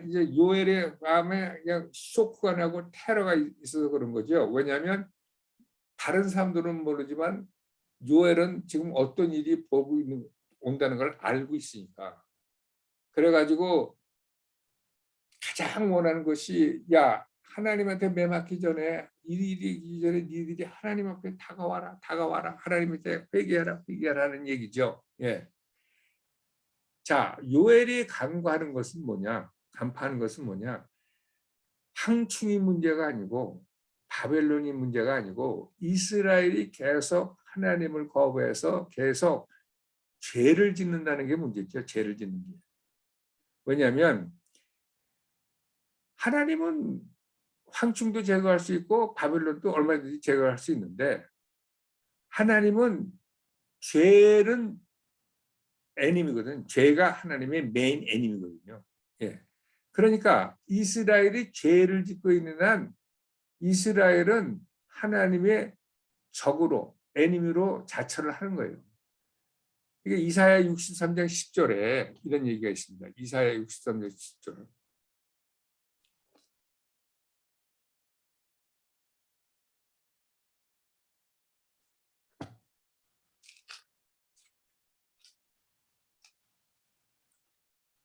이제 요엘의 마음에 그냥 쇼크가 나고 테러가 있어서 그런 거죠. 왜냐하면 다른 사람들은 모르지만 요엘은 지금 어떤 일이 온다는 걸 알고 있으니까. 그래가지고 가장 원하는 것이 하나님한테 매맞기 전에 일이 전에 니들이 하나님 앞에 다가와라 하나님한테 회개하라는 얘기죠. 예. 자, 요엘이 간파하는 것은 뭐냐? 황충이 문제가 아니고 바벨론이 문제가 아니고 이스라엘이 계속 하나님을 거부해서 계속 죄를 짓는다는 게 문제죠. 죄를 짓는 게. 왜냐하면 하나님은 황충도 제거할 수 있고 바벨론도 얼마든지 제거할 수 있는데 하나님은 죄는 애니미거든. 죄가 하나님의 메인 애니미거든요. 예. 그러니까 이스라엘이 죄를 짓고 있는 한 이스라엘은 하나님의 적으로 애니미로 자처를 하는 거예요. 이게 이사야 63장 10절에 이런 얘기가 있습니다. 이사야 63장 10절.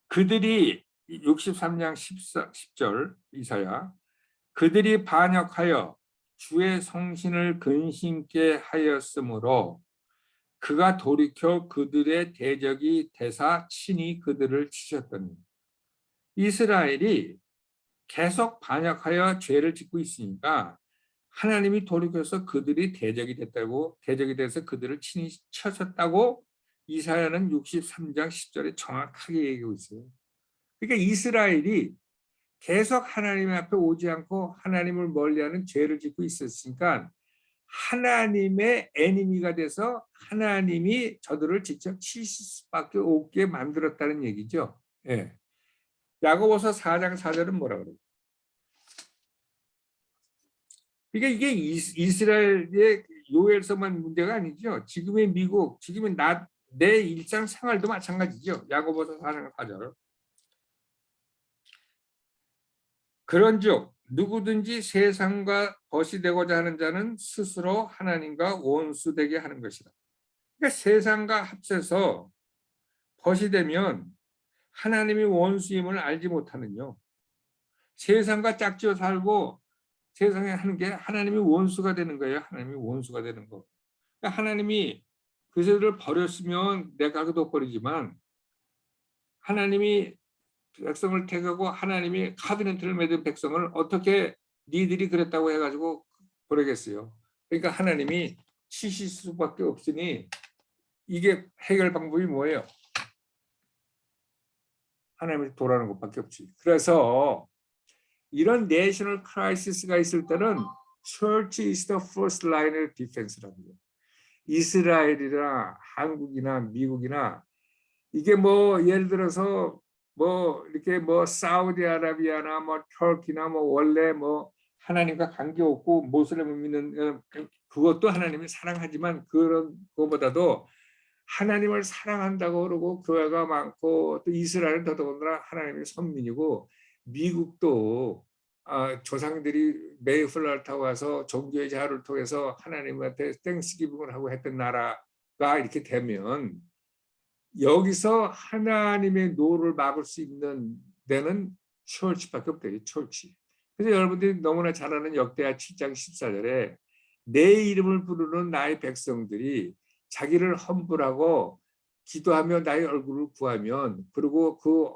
그들이 63장 10절 이사야 그들이 반역하여 주의 성신을 근심케 하였으므로 그가 돌이켜 그들의 대적이 되사 친히 그들을 치셨더니 이스라엘이 계속 반역하여 죄를 짓고 있으니까 하나님이 돌이켜서 그들이 대적이 됐다고 대적이 돼서 그들을 친히 쳐셨다고 이사야는 63장 10절에 정확하게 얘기하고 있어요. 그러니까 이스라엘이 계속 하나님 앞에 오지 않고 하나님을 멀리하는 죄를 짓고 있었으니까 하나님의 애니미가 돼서 하나님이 저들을 직접 치실 수밖에 없게 만들었다는 얘기죠. 예. 야고보서 4장 4절은 뭐라 그래요? 이게 이스라엘의 요엘서만 문제가 아니죠. 지금의 미국, 지금의 내 일상 생활도 마찬가지죠. 야고보서 4장 4절. 그런즉 누구든지 세상과 벗이 되고자 하는 자는 스스로 하나님과 원수되게 하는 것이다. 그러니까 세상과 합쳐서 벗이 되면 하나님이 원수임을 알지 못하는요. 세상과 짝지어 살고 세상에 하는 게 하나님이 원수가 되는 거예요. 하나님이 원수가 되는 거. 그러니까 하나님이 그들을 버렸으면 내가 둬버리지만 하나님이 백성을 택하고 하나님이 카비넌트를 맺은 백성을 어떻게 니들이 그랬다고 해가지고 버리겠어요. 그러니까 하나님이 치실 수밖에 없으니 이게 해결 방법이 뭐예요? 하나님이 돌아오는 것밖에 없지. 그래서 이런 내셔널 크라이시스가 있을 때는 Church is the first line of defense라고 해요. 이스라엘이나 한국이나 미국이나 이게 뭐 예를 들어서 뭐 이렇게 뭐 사우디아라비아나 뭐 터키나 뭐 원래 뭐 하나님과 관계없고 모슬렘을 믿는 그것도 하나님을 사랑하지만 그런 것보다도 하나님을 사랑한다고 그러고 교회가 많고 또 이스라엘은 더더군다나 하나님의 선민이고 미국도 조상들이 메이플라를 타고 와서 종교의 자유를 통해서 하나님한테 땡스기빙을 하고 했던 나라가 이렇게 되면 여기서 하나님의 노를 막을 수 있는 데는 철치밖에 없대요. 철치. 그래서 여러분들이 너무나 잘 아는 역대하 7장 14절에 내 이름을 부르는 나의 백성들이 자기를 험불하고 기도하며 나의 얼굴을 구하면 그리고 그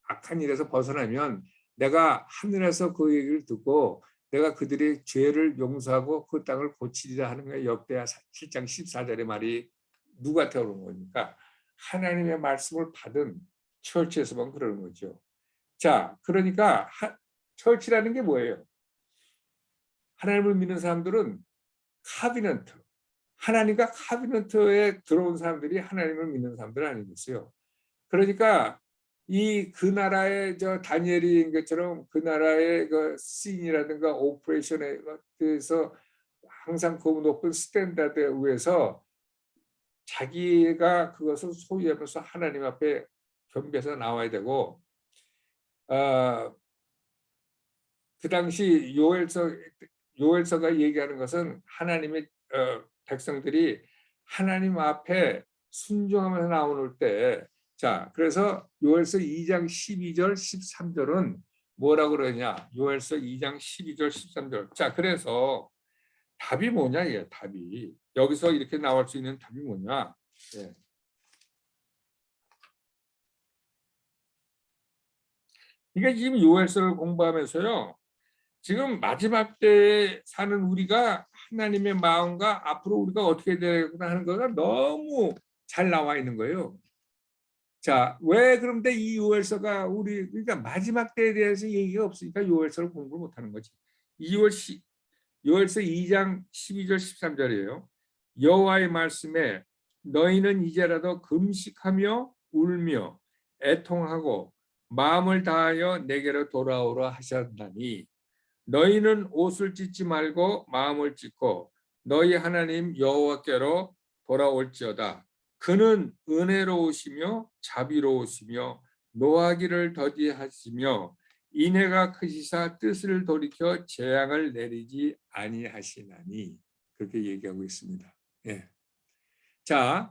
악한 일에서 벗어나면 내가 하늘에서 그 얘기를 듣고 내가 그들의 죄를 용서하고 그 땅을 고치리라 하는 게 역대하 7장 14절의 말이 누구한테 오는 겁니까? 하나님의 말씀을 받은 철치에서만 그러는 거죠. 자, 그러니까 철치라는 게 뭐예요? 하나님을 믿는 사람들은 카비넌트, 하나님과 카비넌트에 들어온 사람들이 하나님을 믿는 사람들 아니겠어요? 그러니까 그 나라의 저 다니엘인 것처럼 그 나라의 그 씬이라든가 오퍼레이션에 대해서 항상 그 높은 스탠다드에 의해서 자기가 그것을 소유하면서 하나님 앞에 겸비해서 나와야 되고 그 당시 요엘서가 얘기하는 것은 하나님의 백성들이 하나님 앞에 순종하면서 나오는 때 자, 그래서 요엘서 2장 12절 13절은 뭐라고 그러냐? 요엘서 2장 12절 13절. 자, 그래서 답이 뭐냐? 이게 답이. 여기서 이렇게 나올 수 있는 답이 뭐냐? 예. 이게 지금 요엘서를 공부하면서요. 지금 마지막 때에 사는 우리가 하나님의 마음과 앞으로 우리가 어떻게 되구나 하는 거가 너무 잘 나와 있는 거예요. 자, 왜 그런데 이 요엘서가 우리 그러니까 마지막 때에 대해서 얘기가 없으니까 요엘서를 공부를 못 하는 거지. 요엘서 2장 12절 13절이에요. 여호와의 말씀에 너희는 이제라도 금식하며 울며 애통하고 마음을 다하여 내게로 돌아오라 하셨나니 너희는 옷을 찢지 말고 마음을 찢고 너희 하나님 여호와께로 돌아올지어다. 그는 은혜로우시며 자비로우시며 노하기를 더디하시며 인애가 크시사 뜻을 돌이켜 재앙을 내리지 아니하시나니 그렇게 얘기하고 있습니다. 예. 자,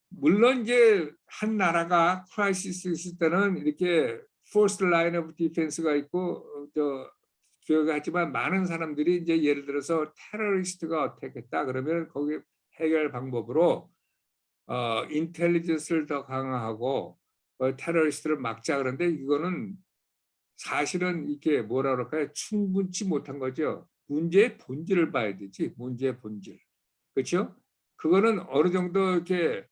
물론 이제 한 나라가 크라이시스 있을 때는 이렇게 first line of defense가 있고 교회가 하지만 많은 사람들이 이제 예를 들어서 테러리스트가 어택했다 그러면 거기 해결 방법으로 인텔리전스를 더 강화하고 테러리스트를 막자 그런데 이거는 사실은 이게 뭐라 그럴까요? 충분치 못한 거죠. 문제의 본질을 봐야 되지. 문제의 본질. 그렇죠? 그거는 어느 정도 이렇게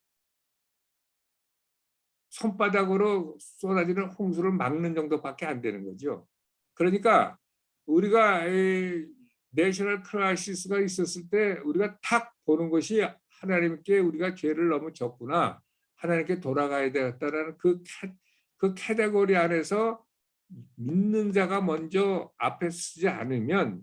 손바닥으로 쏟아지는 홍수를 막는 정도밖에 안 되는 거죠. 그러니까 우리가 내셔널 크라이시스가 있었을 때 우리가 탁 보는 것이 하나님께 우리가 죄를 너무 졌구나. 하나님께 돌아가야 되겠다라는 그 카테고리 안에서 믿는 자가 먼저 앞에 서지 않으면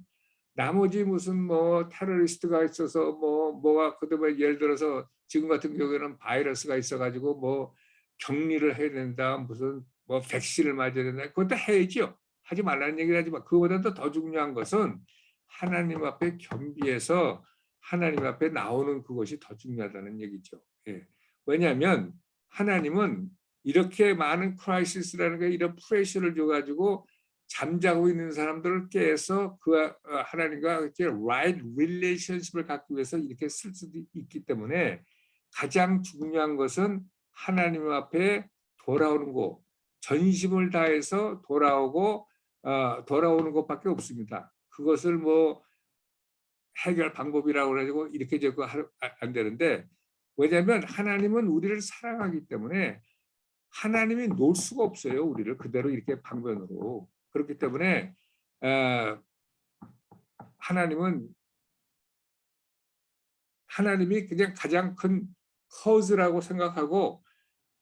나머지 무슨 뭐 테러리스트가 있어서 뭐가 그다음에 예를 들어서 지금 같은 경우에는 바이러스가 있어가지고 뭐 격리를 해야 된다 무슨 뭐 백신을 맞아야 된다 그것도 해야죠. 하지 말라는 얘기를 하지만 그거보다 더 중요한 것은 하나님 앞에 겸비해서 하나님 앞에 나오는 그것이 더 중요하다는 얘기죠. 예. 왜냐하면 하나님은 이렇게 많은 크라이시스라는 게 이런 프레셔를 줘가지고 잠자고 있는 사람들을 깨서 그 하나님과 right relationship을 갖기 위해서 이렇게 쓸 수도 있기 때문에 가장 중요한 것은 하나님 앞에 돌아오는 것, 전심을 다해서 돌아오는 것밖에 없습니다. 그것을 뭐 해결 방법이라고 해가지고 이렇게 저거 안 되는데 왜냐하면 하나님은 우리를 사랑하기 때문에 하나님이 놓을 수가 없어요. 우리를 그대로 이렇게 방면으로. 그렇기 때문에 하나님이 그냥 가장 큰 커즈라고 생각하고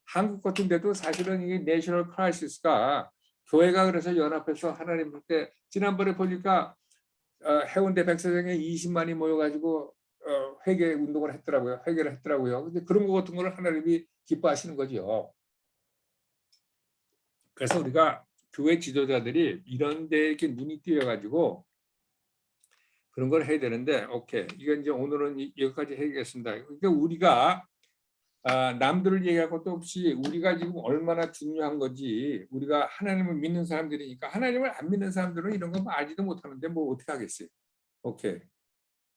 한국 같은 데도 사실은 이게 내셔널 크라이시스가 교회가 그래서 연합해서 하나님한테 지난번에 보니까 해운대 백사장에 20만이 모여가지고 회개 운동을 했더라고요. 회개를 했더라고요. 근데 그런 거 같은 거를 하나님이 기뻐하시는 거죠. 그래서 우리가 교회 지도자들이 이런 데 이렇게 눈이 띄어가지고 그런 걸 해야 되는데 오케이. 이건 이제 오늘은 여기까지 해야겠습니다. 그러니까 우리가 남들을 얘기할 것도 없이 우리가 지금 얼마나 중요한 거지. 우리가 하나님을 믿는 사람들이니까 하나님을 안 믿는 사람들은 이런 거 알지도 못하는데 뭐 어떻게 하겠어요. 오케이.